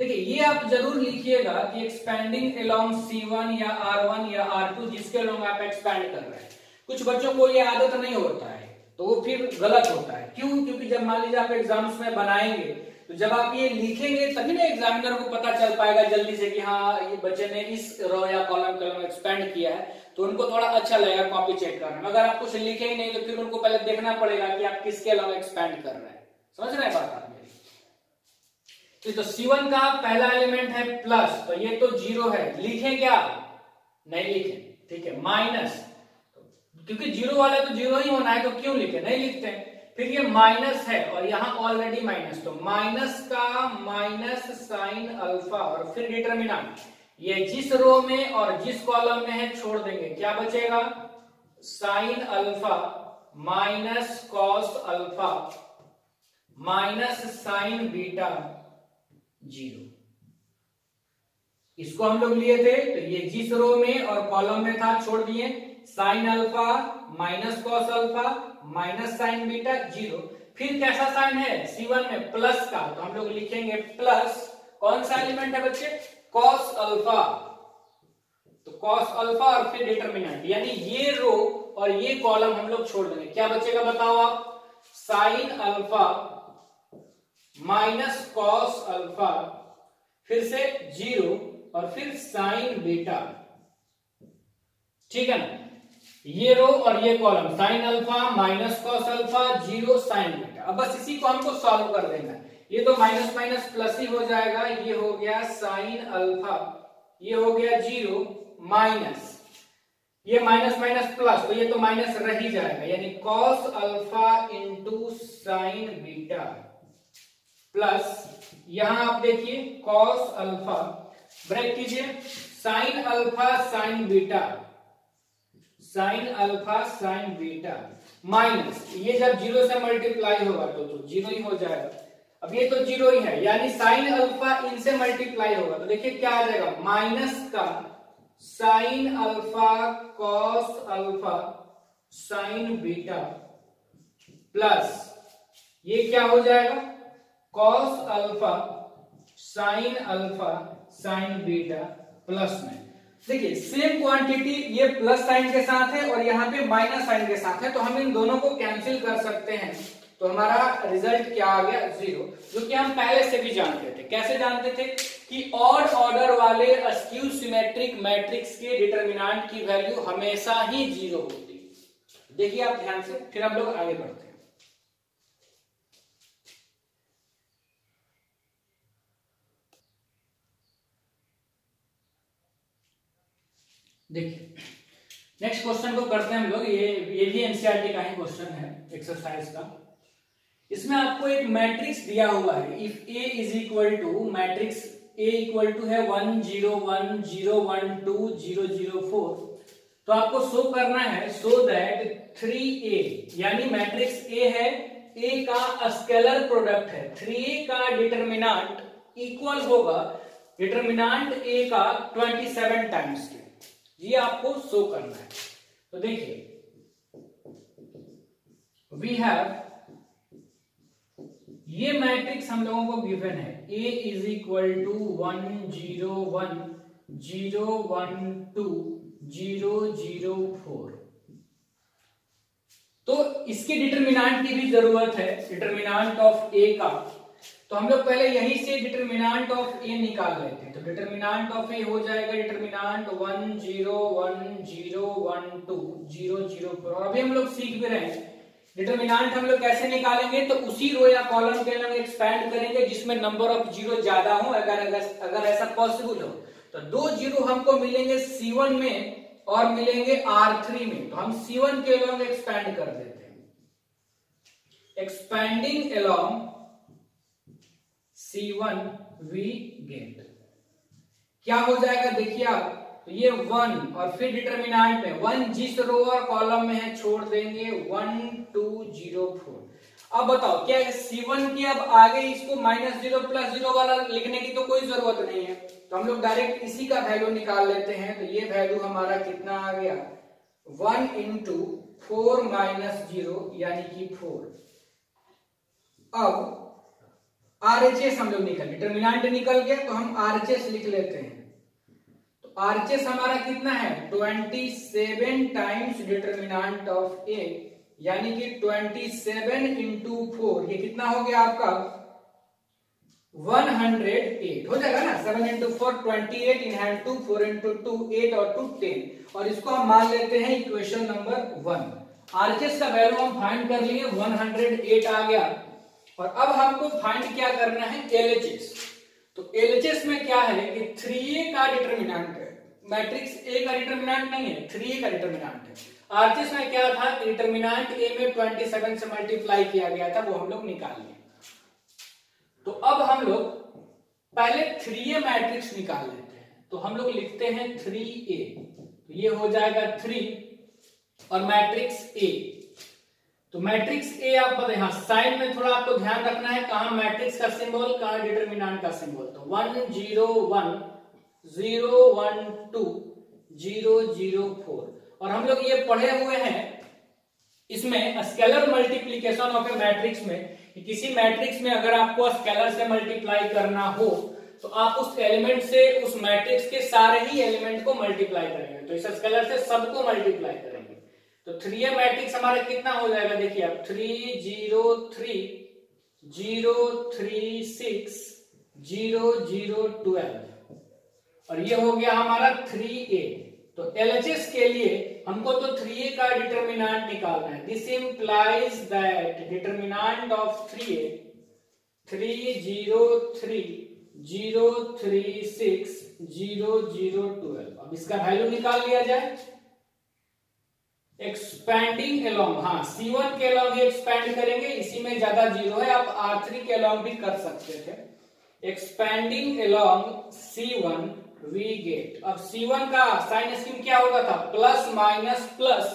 देखिए ये आप जरूर लिखिएगा कि एक्सपैंडिंग एलोंग C1 या R1 या R2 जिसके एलोंग आप एक्सपैंड कर रहे हैं। कुछ बच्चों को ये आदत नहीं होता है तो वो फिर गलत होता है। क्यों? क्योंकि जब मान लीजिए आप एग्जाम्स में बनाएंगे तो जब आप ये लिखेंगे तभी ना एग्जामिनर को पता चल पाएगा जल्दी से कि हाँ ये बच्चे ने इस रो या कॉलम के एक्सपैंड किया है, तो उनको थोड़ा अच्छा लगेगा कॉपी चेक करने में। अगर आप कुछ लिखे ही नहीं तो फिर उनको पहले देखना पड़ेगा कि आप किसके अलावा एक्सपैंड कर रहे हैं। समझ रहे हैं बात आप मेरी? तो C1 का पहला एलिमेंट है प्लस, तो ये तो 0 है, लिखें क्या? नहीं लिखें, ठीक है, माइनस, क्योंकि 0 वाला तो 0 ही होना है तो क्यों लिखे, नहीं लिखते हैं। फिर ये माइनस है और यहां ऑलरेडी माइनस, तो माइनस का माइनस साइन अल्फा और फिर डिटरमिनेंट, ये जिस रो में और जिस कॉलम में है छोड़ देंगे, क्या बचेगा? Sign alpha minus cos alpha minus sine beta 0। इसको हम लोग लिए थे तो ये जिस रो में और कॉलम में था छोड़ दिए, sign alpha minus cos alpha minus sine beta 0। फिर कैसा साइन है C1 में? प्लस का, तो हम लोग लिखेंगे प्लस, कौन सा एलिमेंट है बच्चे? कॉस अल्फा, तो कॉस अल्फा और फिर डिटरमिनेंट, यानी ये रो और ये कॉलम हम लोग छोड़ देंगे। क्या बचेगा बताओ आप? Sign alpha minus cos alpha फिर से 0 और फिर साइन बीटा, ठीक है ना। ये रो और ये column, sign alpha minus cos alpha 0 sine beta. अब बस इसी को हमको सॉल्व कर देना है। ये तो माइनस माइनस प्लस ही हो जाएगा, ये हो गया साइन अल्फा, ये हो गया 0 माइनस, ये माइनस माइनस प्लस, तो ये तो माइनस रह ही जाएगा, यानी cos alpha into sine beta plus, यहां आप देखिए कॉस अल्फा, ब्रेक कीजिए, sine alpha sign beta, sine alpha sign beta minus, ये जब 0 से मल्टीप्लाई होगा तो 0 ही हो जाएगा। अब ये तो 0 ही है, यानी साइन अल्फा इनसे मल्टीप्लाई होगा तो देखिए क्या आ जाएगा? माइनस का sine alpha cos alpha sign beta plus, ये क्या हो जाएगा? Cos alpha sine alpha sign beta plus में। देखिए सेम क्वांटिटी ये प्लस साइन के साथ है और यहाँ पे माइनस साइन के साथ है, तो हम इन दोनों को कैंसिल कर सकते हैं। तो हमारा रिजल्ट क्या आ गया? 0, जो कि हम पहले से भी जानते थे। कैसे जानते थे? कि ऑड ऑर्डर वाले अस्क्यू सिमेट्रिक मैट्रिक्स के डिटरमिनेंट की वैल्यू हमेशा ही 0 होती है। देखिए आप ध्यान से, फिर हम लोग आगे बढ़ते हैं। देखिए नेक्स्ट क्वेश्चन को करते हैं हम लोग। ये भी एनसीईआरटी का ही क्वेश्चन है, एक्सरसाइज का। इसमें आपको एक मैट्रिक्स दिया हुआ है, if A is equal to, matrix A equal to है 1 0 1 0 1 2 0 0 4, तो आपको शो करना है सो दैट 3A, यानी मैट्रिक्स A है, A का स्केलर प्रोडक्ट है, 3A का डिटरमिनेंट इक्वल होगा डिटरमिनेंट ए का 27 टाइम्स के। ये आपको शो करना है। तो देखिए वी हैव, ये मैट्रिक्स हम लोगों को गिवन है A इज इक्वल टू 1 0 1 0 1 2 0 0 4। तो इसके डिटरमिनेंट की भी जरूरत है, डिटरमिनेंट ऑफ ए का। तो हम लोग पहले यहीं से डिटरमिनेंट ऑफ ए निकाल लेते हैं। तो डिटरमिनेंट ऑफ ए हो जाएगा डिटरमिनेंट 1 0 1 0 1 2 0 0 4। और अभी हम लोग सीख भी रहे हैं डिटरमिनेंट हम लोग कैसे निकालेंगे। तो उसी रो या कॉलम के हम एक्सपैंड करेंगे जिसमें नंबर ऑफ जीरो ज्यादा हो, अगर ऐसा पॉसिबल हो। तो 2 जीरो हमको मिलेंगे C1 में और मिलेंगे R3 में। तो हम C1 के अलोंग एक्सपैंड कर देते हैं। Expanding along C1 we gate क्या हो जाएगा देखिए आप। तो ये 1 और फिर डिटरमिनेंट में 1 जिस रो और कॉलम में है छोड़ देंगे 1 2 0 4। अब बताओ क्या C1 की अब आगे इसको -0 +0 वाला लिखने की तो कोई जरूरत नहीं है। तो हम लोग डायरेक्ट इसी का वैल्यू निकाल लेते हैं। तो ये वैल्यू हमारा कितना आ गया 1 × 4 - 0 यानी कि 4। अब RHS हम लोग निकल, डिटरमिनेंट निकल गया तो हम RHS लिख लेते हैं। तो RHS हमारा कितना है 27 टाइम्स डिटरमिनेंट ऑफ A, यानी कि 27 × 4। ये कितना हो गया आपका 108 हो जाएगा ना। 7 × 4 28 इन हैंड 2 4 × 2 8 और 2 10। और इसको हम मान लेते हैं इक्वेशन नंबर 1। RHS का वैल्यू हम फाइंड कर लिए 108 आ गया। और अब हमको फाइंड क्या करना है LHS। तो LHS में क्या है कि 3A का डिटरमिनेंट है, मैट्रिक्स A का डिटरमिनेंट नहीं है, 3A का डिटरमिनेंट है। RHS में क्या था डिटरमिनेंट A में 27 से मल्टीप्लाई किया गया था, वो हम लोग निकाल लिए। तो अब हम लोग पहले 3A मैट्रिक्स निकाल लेते हैं। तो हम लोग लिखते हैं 3A। तो ये हो जाएगा 3 और मैट्रिक्स A। तो मैट्रिक्स A आप बताइए, हाँ साइन में थोड़ा आपको ध्यान रखना है, कहां मैट्रिक्स का सिंबल कहां डिटरमिनेंट का सिंबल। तो 1 0 1 0 1 2 0 0 4। और हम लोग ये पढ़े हुए हैं इसमें scalar multiplication of a matrix में, कि किसी मैट्रिक्स में अगर आपको स्केलर से मल्टीप्लाई करना हो तो आप उस एलिमेंट से उस मैट्रिक्स के सारे ही एलिमेंट को मल्टीप्लाई करेंगे। तो इस स्केलर से सबको मल्टीप्लाई करेंगे। तो 3A मैट्रिक्स हमारा कितना हो जाएगा देखिए आप 3 0 3 0 3 6 0 0 12। और ये हो गया हमारा 3A। तो LHS के लिए हमको तो 3A का डिटरमिनेंट निकालना है। This implies that determinant of 3A 3 0 3 0 3 6 0 0 12। अब इसका वैल्यू निकाल लिया जाए। एक्सपैंडिंग अलोंग, हाँ C1 के अलोंग ही एक्सपैंड करेंगे, इसी में ज्यादा जीरो है, आप R3 के अलोंग भी कर सकते थे। Expanding along C1 we get. अब C1 का साइन स्कीम क्या होगा था प्लस माइनस प्लस।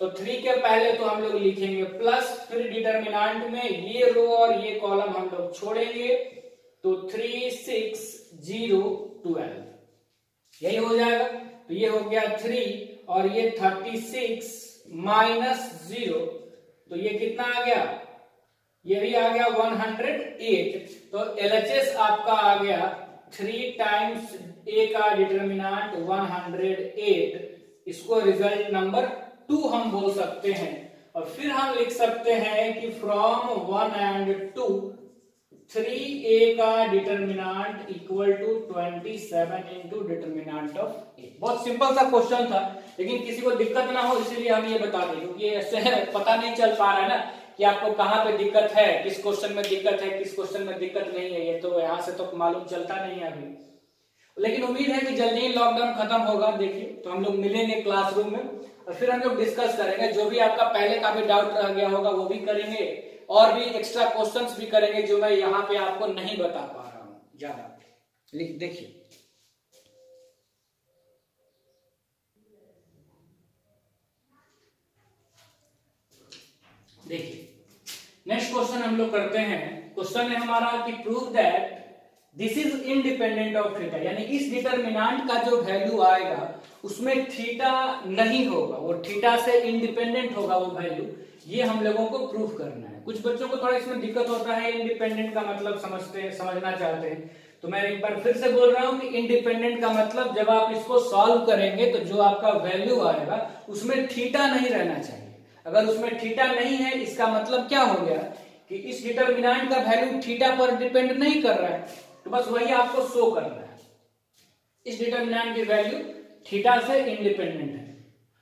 तो 3 के पहले तो हम लोग लिखेंगे प्लस, फिर डिटरमिनेंट में ये रो और ये कॉलम हम लोग छोड़ेंगे। तो 3 6 0 12 यही हो जाएगा। तो ये हो गया 3 और ये 36 -0। तो ये कितना आ गया, ये भी आ गया 108। तो LHS आपका आ गया 3 टाइम्स A का डिटरमिनेंट 108। इसको रिजल्ट नंबर 2 हम बोल सकते हैं। और फिर हम लिख सकते हैं कि फ्रॉम 1 and 2 3A का determinant equal to 27 into determinant of A। बहुत सिंपल सा क्वेश्चन था, लेकिन किसी को दिक्कत ना हो इसलिए हम ये बता दें, क्योंकि ऐसे पता नहीं चल पा रहा है ना कि आपको कहां पे दिक्कत है, किस क्वेश्चन में दिक्कत है, किस क्वेश्चन में दिक्कत नहीं है। ये तो यहाँ से तो मालूम चलता नहीं है अभी, लेकिन उम्मीद है कि जल्दी ही लॉकडाउन खत्म होगा। देखिए तो हम लोग मिलेंगे क्लासरूम में और फिर हम लोग डिस्कस करेंगे। जो भी आपका पहले का भी डाउट रह गया होगा वो भी करेंगे, और भी एक्स्ट्रा क्वेश्चंस भी करेंगे जो मैं यहाँ पे आपको नहीं बता पा रहा हूं ज्यादा। देखिए नेक्स्ट क्वेश्चन हम लोग करते हैं। क्वेश्चन है हमारा कि prove that this is independent of theta, यानी इस डिटरमिनेंट का जो वैल्यू आएगा उसमें थीटा नहीं होगा, वो थीटा से इंडिपेंडेंट होगा वो वैल्यू। ये हम लोगों को प्रूफ करना है। कुछ बच्चों को थोड़ा इसमें दिक्कत होता है, इंडिपेंडेंट का मतलब समझना चाहते हैं, तो मैं एक बार फिर से बोल रहा हूं कि इंडिपेंडेंट का मतलब जब आप इसको सॉल्व करेंगे तो जो आपका वैल्यू आएगा उसमें थीटा नहीं रहना चाहिए। अगर उसमें थीटा नहीं है इसका मतलब क्या हो गया कि इस डिटरमिनेंट का वैल्यू थीटा पर डिपेंड नहीं कर रहा है, तो बस वही आपको शो करना है, इस डिटरमिनेंट की वैल्यू थीटा से इंडिपेंडेंट है।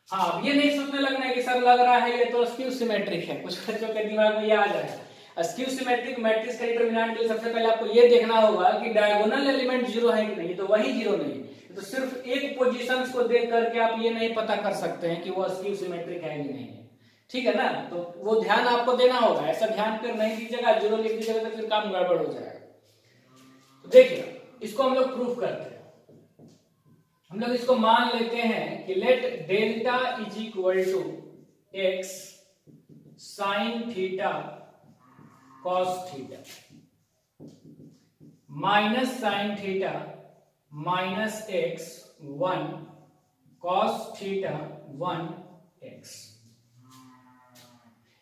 हाँ, अब ये नहीं सोचने लगना है कि सर लग रहा है ये तो स्क्यू सिमेट्रिक है, कुछ बच्चों के दिमाग में ये आ जाएगा। स्क्यू सिमेट्रिक मैट्रिक्स का डिटरमिनेंट के लिए सबसे पहले आपको ये देखना होगा कि डायगोनल एलिमेंट जीरो है कि नहीं, तो वही जीरो नहीं है। तो सिर्फ एक पोजीशंस को देख करके आप ये नहीं पता कर सकते हैं कि वो स्क्यू सिमेट्रिक है कि नहीं है, ठीक है ना। तो वो ध्यान आपको देना होगा, ऐसा ध्यान फिर नहीं दीजिएगा, जीरो लिख दीजिएगा तो फिर काम गड़बड़ हो जाएगा। तो देखिए इसको हम लोग प्रूफ करते हैं। हम लोग इसको मान लेते हैं कि let delta is equal to x sine theta cos theta minus sine theta minus x 1 cos theta 1 x.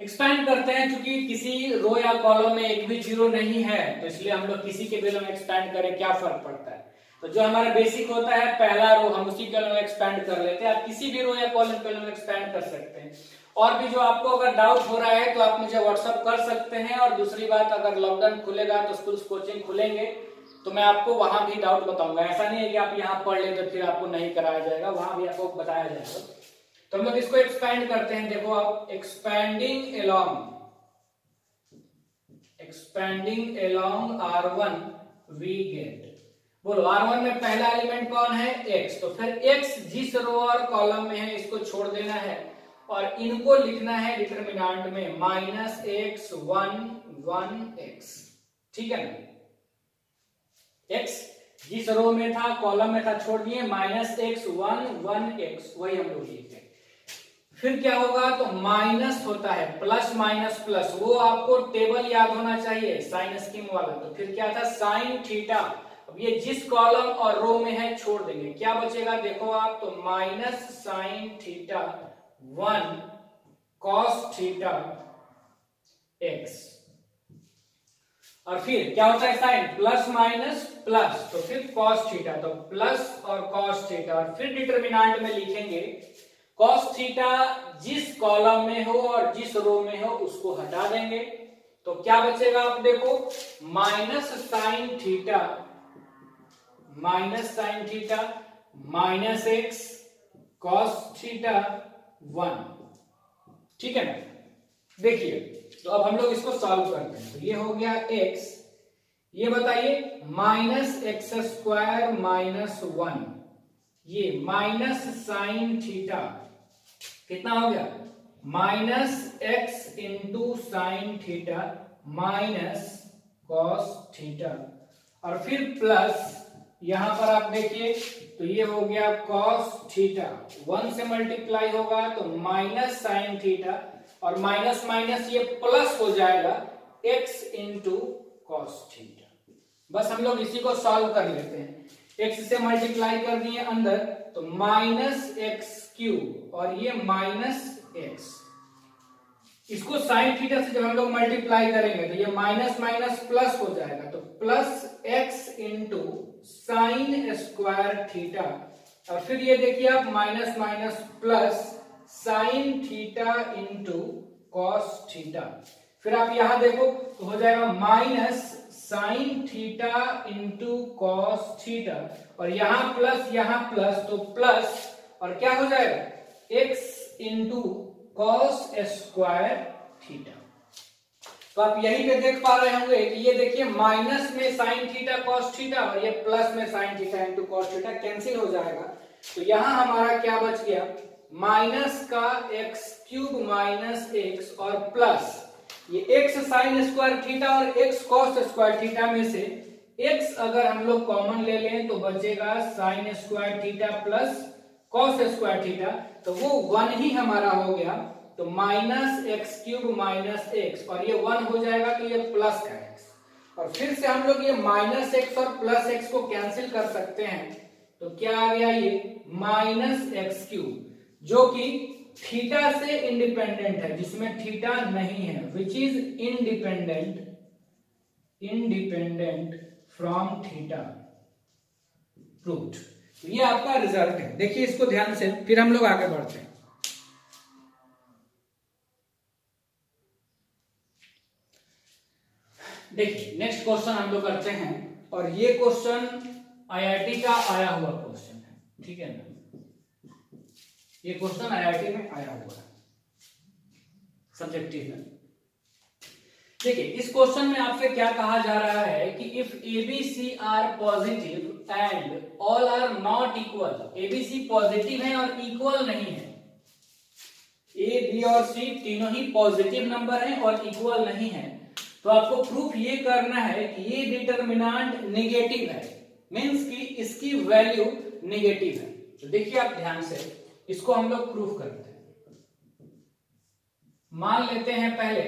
Expand करते हैं, क्योंकि किसी रो या कॉलम में एक भी जीरो नहीं है तो इसलिए हम लोग किसी के वैल्यू में एक्सपैंड करें, क्या फर्क पड़ता है। तो जो हमारा बेसिक होता है पहला रो, हम उसी के वैल्यू में एक्सपैंड कर लेते हैं। आप किसी भी रो या कॉलम के वैल्यू में एक्सपैंड कर सकते हैं। और भी जो आपको अगर डाउट हो रहा है तो आप मुझे व्हाट्सअप कर सकते हैं। और दूसरी बात, अगर लॉकडाउन खुलेगा तो स्कूल कोचिंग खुलेंगे तो मैं आपको वहां भी डाउट बताऊंगा। ऐसा नहीं है कि आप यहाँ पढ़ ले तो फिर आपको नहीं कराया जाएगा, वहां भी आपको बताया जाएगा। तो हम लोग इसको एक्सपैंड करते हैं। देखो आप, expanding along R1 we gate, बोलो R1 में पहला एलिमेंट कौन है, x। तो फिर x जिस रो और कॉलम में है इसको छोड़ देना है और इनको लिखना है डिटरमिनेंट में माइनस एक्स 1 1 x, ठीक है ना। x जिस रो में था कॉलम में था छोड़ दिए, माइनस एक्स 1 1 x, वही हम लोग लिखे। फिर क्या होगा, तो माइनस होता है प्लस माइनस प्लस, वो आपको टेबल याद होना चाहिए साइन स्कीम वाला। तो फिर क्या था, साइन थीटा, अब ये जिस कॉलम और रो में है छोड़ देंगे, क्या बचेगा देखो आप, तो minus sine theta 1 cos theta x। और फिर क्या होता है, साइन प्लस माइनस प्लस, तो फिर कॉस थीटा, तो प्लस और कॉस थीटा। और फिर डिटरमिनेंट में लिखेंगे कॉस थीटा जिस कॉलम में हो और जिस रो में हो उसको हटा देंगे, तो क्या बचेगा आप देखो, minus sine theta minus x cos theta 1, ठीक है ना। देखिए तो अब हम लोग इसको सॉल्व करते हैं। तो ये हो गया x, ये बताइए माइनस एक्स स्क्वायर माइनस 1, ये माइनस साइन थीटा कितना हो गया, minus x into sine theta minus cos theta. और फिर प्लस यहां पर आप देखिए तो ये हो गया कॉस थीटा, 1 से मल्टीप्लाई होगा तो माइनस साइन थीटा, और माइनस माइनस ये प्लस हो जाएगा x इंटू कॉस थीटा। बस हम लोग इसी को सॉल्व कर लेते हैं। x से मल्टीप्लाई कर दिए अंदर तो माइनस एक्स क्यूब और ये माइनस एक्स, इसको साइन थीटा से जब हम लोग मल्टीप्लाई करेंगे तो ये माइनस माइनस प्लस हो जाएगा, तो plus x into sine square theta. और फिर ये देखिए आप minus minus plus sine theta into cos theta. फिर आप यहां देखो तो हो जाएगा minus sine theta into cos theta, और यहां प्लस तो प्लस, और क्या हो जाएगा x into cos square theta. तो आप यहीं पे देख पा रहे होंगे कि ये देखिए माइनस में साइन थीटा कॉस थीटा और ये प्लस में sine theta into cos theta cancel हो जाएगा। तो यहां हमारा क्या बच गया, माइनस का एक्स क्यूब माइनस एक्स और प्लस ये एक्स साइन स्क्वायर थीटा और एक्स कॉस स्क्वायर थीटा में से एक्स अगर हम लोग कॉमन ले लें तो बचेगा sine square theta plus cos square theta, तो वो 1 ही हमारा हो गया। तो minus x cube minus x और ये 1 हो जाएगा तो ये प्लस का एक्स, और फिर से हम लोग ये माइनस एक्स और प्लस एक्स को कैंसिल कर सकते हैं, तो क्या आ गया ये माइनस एक्स क्यूब, जो कि थीटा से इंडिपेंडेंट है, जिसमें थीटा नहीं है, which is independent from theta, proved. तो ये आपका रिजल्ट है। देखिए इसको ध्यान से, फिर हम लोग आगे बढ़ते हैं। देखिए नेक्स्ट क्वेश्चन हम लोग करते हैं, और ये क्वेश्चन आईआईटी का आया हुआ क्वेश्चन है, ठीक है ना, ये क्वेश्चन आईआईटी में आया हुआ है, सब्जेक्टिव में। देखिए इस क्वेश्चन में आपसे क्या कहा जा रहा है कि if ABC are positive and all are not equal, ABC positive है और इक्वल नहीं है, ए बी और सी तीनों ही पॉजिटिव नंबर हैं और इक्वल नहीं है, तो आपको प्रूफ ये करना है कि ये डिटरमिनेंट नेगेटिव है, मींस कि इसकी वैल्यू नेगेटिव है। तो देखिए आप ध्यान से इसको हम लोग प्रूफ करते हैं। मान लेते हैं पहले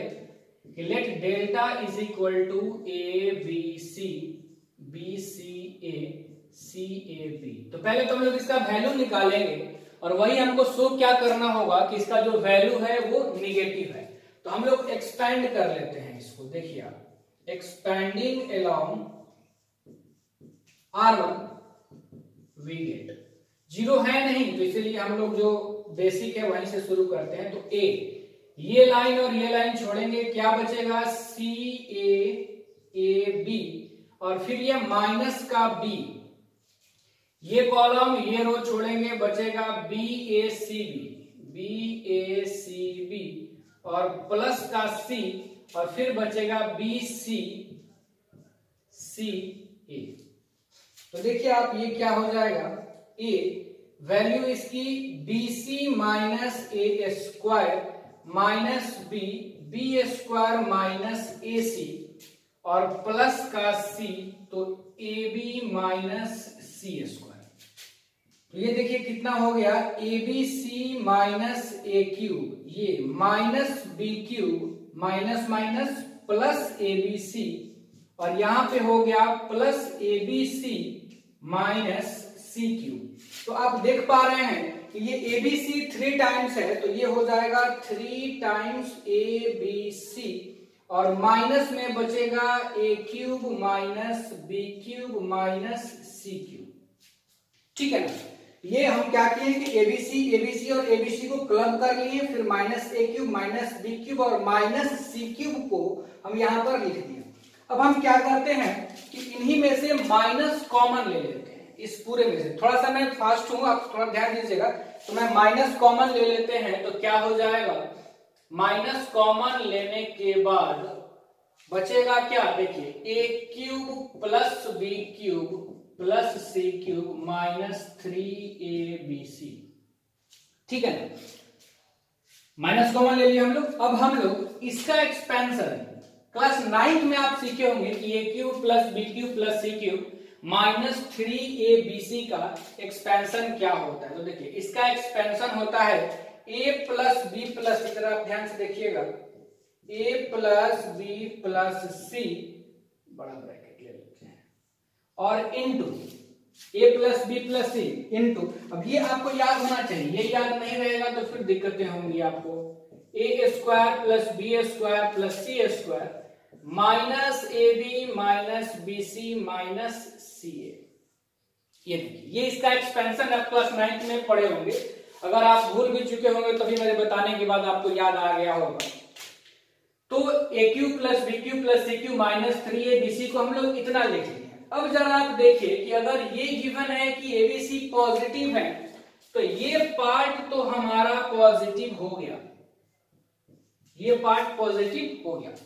कि let delta is equal to a B c b c a b. तो पहले तो हम लोग इसका वैल्यू निकालेंगे और वही हमको शो क्या करना होगा कि इसका जो वैल्यू है वो नेगेटिव है। तो हम लोग एक्सपेंड कर लेते हैं इसको। देखिए आप expanding along R1 we get, zero है नहीं तो इसीलिए हम लोग जो बेसिक है वहीं से शुरू करते हैं। तो ए, ये लाइन और ये लाइन छोड़ेंगे, क्या बचेगा सी ए बी, और फिर ये माइनस का बी, ये कॉलम ये रो छोड़ेंगे, बचेगा बी ए सी बी और प्लस का सी, और फिर बचेगा बी सी ए। तो देखिए आप ये क्या हो जाएगा, ए वैल्यू इसकी B C minus A square minus B square minus A C, और प्लस का सी तो A B minus C square. तो ये देखिए कितना हो गया, A B C minus A cube, ये minus B cube minus minus plus A B C, और यहां पे हो गया plus A B C minus C cube. तो आप देख पा रहे हैं कि ये ए बी सी 3 टाइम्स है, तो ये हो जाएगा 3 टाइम्स ए बी सी, और माइनस में बचेगा A cube minus B cube minus C cube. ठीक है ना, ये हम क्या किए कि एबीसी और एबीसी को क्लब कर लिए, फिर minus A cube minus B cube और माइनस सी क्यूब को हम यहां पर लिख दिए। अब हम क्या करते हैं कि इन्हीं में से माइनस कॉमन ले लेते हैं, इस पूरे में से। थोड़ा सा मैं फास्ट हूं, आप थोड़ा ध्यान दीजिएगा। तो मैं माइनस कॉमन ले लेते हैं, तो क्या हो जाएगा, माइनस कॉमन लेने के बाद बचेगा क्या, देखिए A cube plus B cube plus C cube minus 3abc। ठीक है ना, माइनस कॉमन ले लिया हम लोग। अब हम लोग इसका एक्सपेंशन क्लास 9 में आप सीखे होंगे कि A cube plus B cube plus C cube minus 3abc का एक्सपेंशन क्या होता है। तो देखिए इसका एक्सपेंशन होता है a प्लस बी प्लस, इधर आप ध्यान से देखिएगा, a plus b plus c, बड़ा ब्रैकेट ले लेते हैं, और into a plus b plus c into, अब ये आपको याद होना चाहिए, ये याद नहीं रहेगा तो फिर दिक्कतें होंगी आपको। a square plus B square plus C square minus A B minus B C minus C A. ये देखिए ये इसका एक्सपेंशन आप क्लास 9 में पढ़े होंगे, अगर आप भूल भी चुके होंगे तभी मेरे बताने के बाद आपको याद आ गया होगा। तो A cube plus B cube plus C cube minus 3abc को हम लोग इतना लिख लिए। अब जरा आप देखिए कि अगर ये गिवन है कि एबीसी पॉजिटिव है, तो ये पार्ट तो हमारा पॉजिटिव हो गया, ये पार्ट पॉजिटिव हो गया।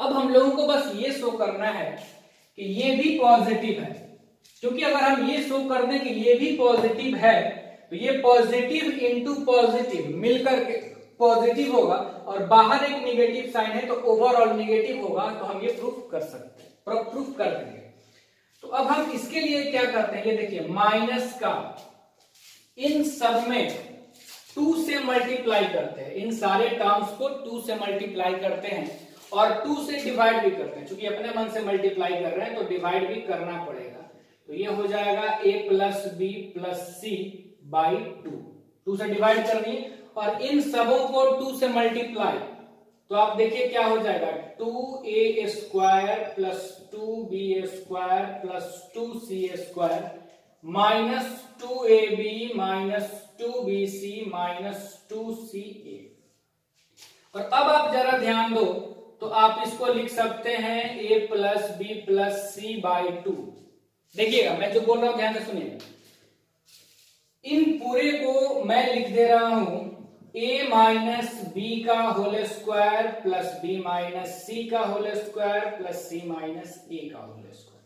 अब हम लोगों को बस ये शो करना है कि ये भी पॉजिटिव है, क्योंकि अगर हम ये शो कर दें कि ये भी पॉजिटिव है, तो ये पॉजिटिव इंटू पॉजिटिव मिलकर के पॉजिटिव होगा, और बाहर एक नेगेटिव साइन है तो ओवरऑल नेगेटिव होगा। तो हम ये प्रूफ कर सकते हैं, प्रूफ कर देंगे। तो अब हम इसके लिए क्या करते हैं, ये देखिए माइनस का इन सब में 2 से मल्टीप्लाई करते हैं, इन सारे टर्म्स को 2 से मल्टीप्लाई करते हैं, और 2 से डिवाइड भी करते हैं, क्योंकि अपने मन से मल्टीप्लाई कर रहे हैं तो डिवाइड भी करना पड़ेगा। तो ये हो जाएगा a plus b plus c by 2 से डिवाइड करनी है और इन सबों को 2 से मल्टीप्लाई, तो आप देखिए क्या हो जाएगा 2a square plus 2b square plus 2c square minus 2ab minus 2bc minus 2ca। और अब आप जरा ध्यान दो तो आप इसको लिख सकते हैं a plus b plus c by 2। देखिएगा मैं जो बोल रहा हूं ध्यान से सुनिएगा, इन पूरे को मैं लिख दे रहा हूं a माइनस बी का whole square plus b minus C का whole square plus c minus a का होल स्क्वायर।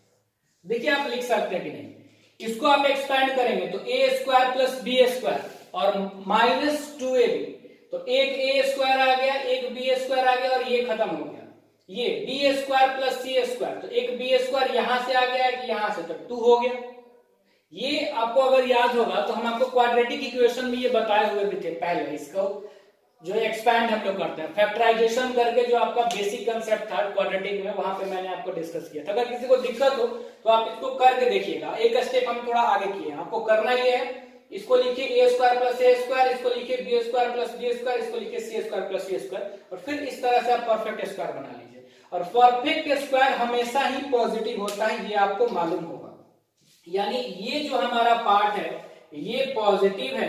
देखिए आप लिख सकते हैं कि नहीं, इसको आप एक्सपैंड करेंगे तो a square plus B square और माइनस 2ab, तो एक a स्क्वायर आ गया, एक b स्क्वायर आ गया और ये खत्म हो गया। ये b square plus c square, तो एक b स्क्वायर यहां से आ गया कि यहां से, तो 2 हो गया। ये आपको अगर याद होगा तो हम आपको क्वाड्रेटिक इक्वेशन में ये बताए हुए भी थे पहले, इसको जो एक्सपैंड हम लोग करते हैं फैक्टराइजेशन करके, जो आपका बेसिक कंसेप्ट था क्वाड्रेटिक में, वहां पे मैंने आपको डिस्कस किया था। अगर किसी को दिक्कत हो तो आप इसको करके देखिएगा। एक स्टेप हम थोड़ा आगे किए, आपको करना ये है, इसको लिखिए a square plus a square, इसको लिखिए b square plus b square, इसको लिखिए c square plus c square, और फिर इस तरह से आप परफेक्ट स्क्वायर बना लीजिए। और परफेक्ट स्क्वायर हमेशा ही पॉजिटिव होता है, ये आपको मालूम होगा। यानी ये जो हमारा पार्ट है ये पॉजिटिव है,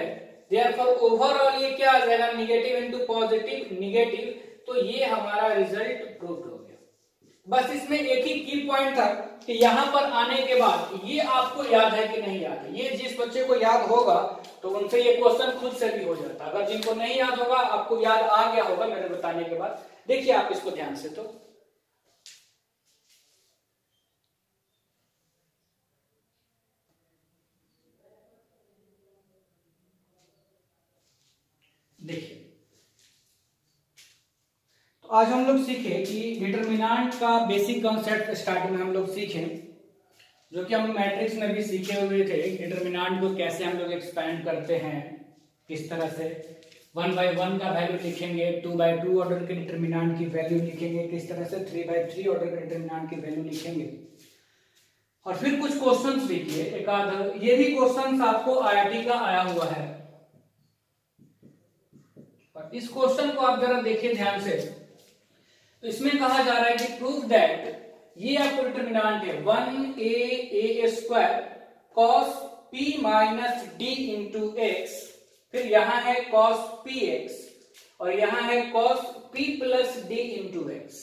देयरफॉर ओवरऑल ये क्या आ जाएगा, निगेटिव इंटू पॉजिटिव निगेटिव, तो ये हमारा रिजल्ट प्रूव हो गया। बस इसमें एक ही की पॉइंट था कि यहां पर आने के बाद ये आपको याद है कि नहीं याद है। ये जिस बच्चे को याद होगा तो उनसे ये क्वेश्चन खुद से भी हो जाता है, अगर जिनको नहीं याद होगा आपको याद आ गया होगा मेरे बताने के बाद। देखिए आप इसको ध्यान से, तो देखिए, तो आज हम लोग सीखे कि डिटरमिनेंट का बेसिक कॉन्सेप्ट स्टार्टिंग में हम लोग सीखे, जो कि हम मैट्रिक्स में भी सीखे हुए थे। डिटरमिनेंट को कैसे हम लोग एक्सपैंड करते हैं, किस तरह से 1/1 का वैल्यू लिखेंगे, 2/2 ऑर्डर के डिटरमिनेंट की वैल्यू लिखेंगे, किस तरह से 3/3 ऑर्डर के डिटरमिनेंट की वैल्यू लिखेंगे। और फिर कुछ क्वेश्चंस भी किए, एक आधा ये भी क्वेश्चंस आपको आईआईटी का आया हुआ है। और इस क्वेश्चन को आप जरा देखिए ध्यान से, तो इसमें कहा जा रहा है कि प्रूव दैट, ये आपको डिटरमिनेंट है 1a square cos p minus d into x, फिर यहां है cos px और यहां है cos p plus d into x,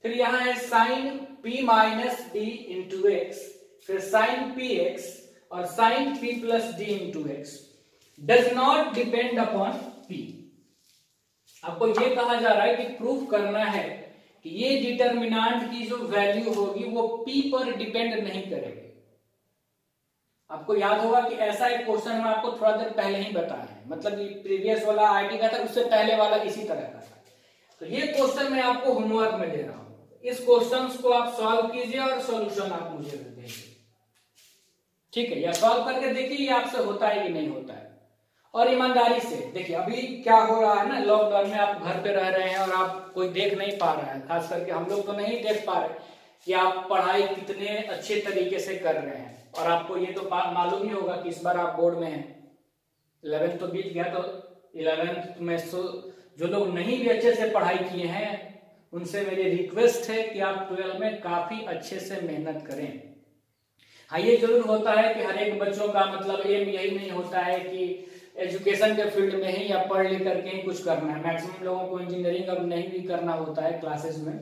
फिर यहां है sin p minus d into x, फिर sin px और sin p plus d into x does not depend upon p। आपको ये कहा जा रहा है कि प्रूफ करना है कि ये डिटरमिनेंट की जो वैल्यू होगी वो p पर डिपेंड नहीं करेगी। आपको याद होगा कि ऐसा एक क्वेश्चन मैं आपको थोड़ा देर पहले ही बताया है, मतलब ये प्रीवियस वाला आईटी का था, उससे पहले वाला इसी तरह का था। तो ये क्वेश्चन मैं आपको होमवर्क में दे रहा हूं, इस क्वेश्चन को आप सॉल्व कीजिए और सॉल्यूशन आप मुझे दीजिए, ठीक है, या सॉल्व करके देखिए ये आपसे होता है कि नहीं होता है। और ईमानदारी से देखिए, अभी क्या हो रहा है ना, लॉकडाउन में आप घर पे रह रहे हैं और आप कोई देख नहीं पा रहा है, खास करके हम लोग तो नहीं देख पा रहे कि आप पढ़ाई कितने अच्छे तरीके से कर रहे हैं। और आपको ये तो मालूम ही होगा कि इस बार आप बोर्ड में हैं, 11th तो बीत गया, तो 11th में जो लोग नहीं भी अच्छे से पढ़ाई किए हैं उनसे मेरी रिक्वेस्ट है कि आप 12 में काफी अच्छे से मेहनत करें। हाँ, ये जरूर होता है कि हर एक बच्चों का मतलब एम यही नहीं होता है कि एजुकेशन के फील्ड में ही या पढ़ लिख करके ही कुछ करना है। मैक्सिमम लोगों को इंजीनियरिंग अब नहीं भी करना होता है क्लासेस में,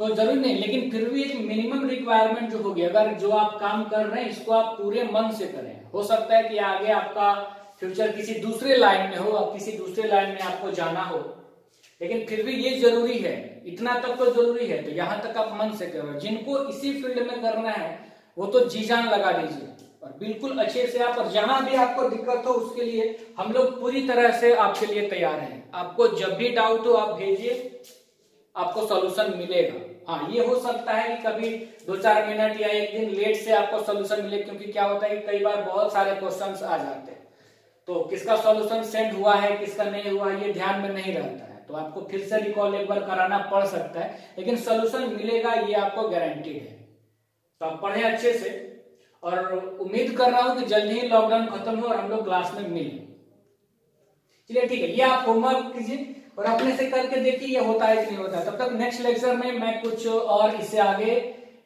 तो जरूर नहीं, लेकिन फिर भी एक मिनिमम रिक्वायरमेंट जो होगी, अगर जो आप काम कर रहे हैं इसको आप पूरे मन से करें। हो सकता है कि आगे आपका फ्यूचर किसी दूसरे लाइन में हो, और किसी दूसरे लाइन में आपको जाना हो, लेकिन फिर भी ये जरूरी है, इतना तक तो जरूरी है, तो यहाँ तक आप मन से करें। जिनको इसी फील्ड में करना है वो तो जी जान लगा दीजिए और बिल्कुल अच्छे से आप, और जहां भी आपको दिक्कत हो उसके लिए हम लोग पूरी तरह से आपके लिए तैयार हैं। आपको जब भी डाउट हो आप भेजिए, आपको सॉल्यूशन मिलेगा। हाँ, ये हो सकता है कि कभी 2-4 मिनट या एक दिन लेट से आपको सॉल्यूशन मिले, क्योंकि क्या होता है कि कई बार बहुत सारे क्वेश्चंस आ जाते हैं, तो किसका सॉल्यूशन सेंड हुआ है किसका नहीं हुआ ये ध्यान में नहीं रहता है। तो आपको फिर से रिकॉल एक बार कराना पड़ सकता है, लेकिन सोल्यूशन मिलेगा ये आपको गारंटीड है। तो आप पढ़े अच्छे से, और उम्मीद कर रहा हूं कि जल्दी ही लॉकडाउन खत्म हो और हम लोग क्लास में मिले। चलिए ठीक है, ये आप होमवर्क कीजिए और अपने से करके देखिए ये होता है कि नहीं होता है। तब तक नेक्स्ट लेक्चर में मैं कुछ और इससे आगे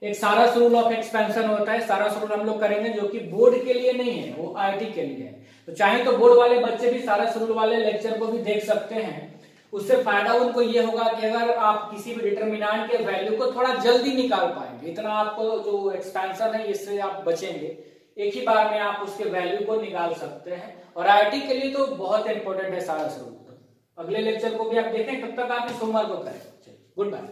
एक सारस रूल ऑफ एक्सपेंशन होता है, सारस रूल हम लोग करेंगे, जो कि बोर्ड के लिए नहीं है, वो आईटी के लिए है। तो चाहे तो बोर्ड वाले बच्चे भी सारस रूल वाले लेक्चर को भी देख सकते हैं। उससे फायदा उनको ये होगा कि अगर आप किसी भी डिटरमिनेंट के वैल्यू को थोड़ा जल्दी निकाल पाएंगे, इतना आपको जो एक्सपेंशन है इससे आप बचेंगे, एक ही बार में आप उसके वैल्यू को निकाल सकते हैं। और आईटी के लिए तो बहुत इंपॉर्टेंट है सारस रूल। अगले लेक्चर को भी आप देखें, तब तक आप इस होमवर्क को करें। Good bye.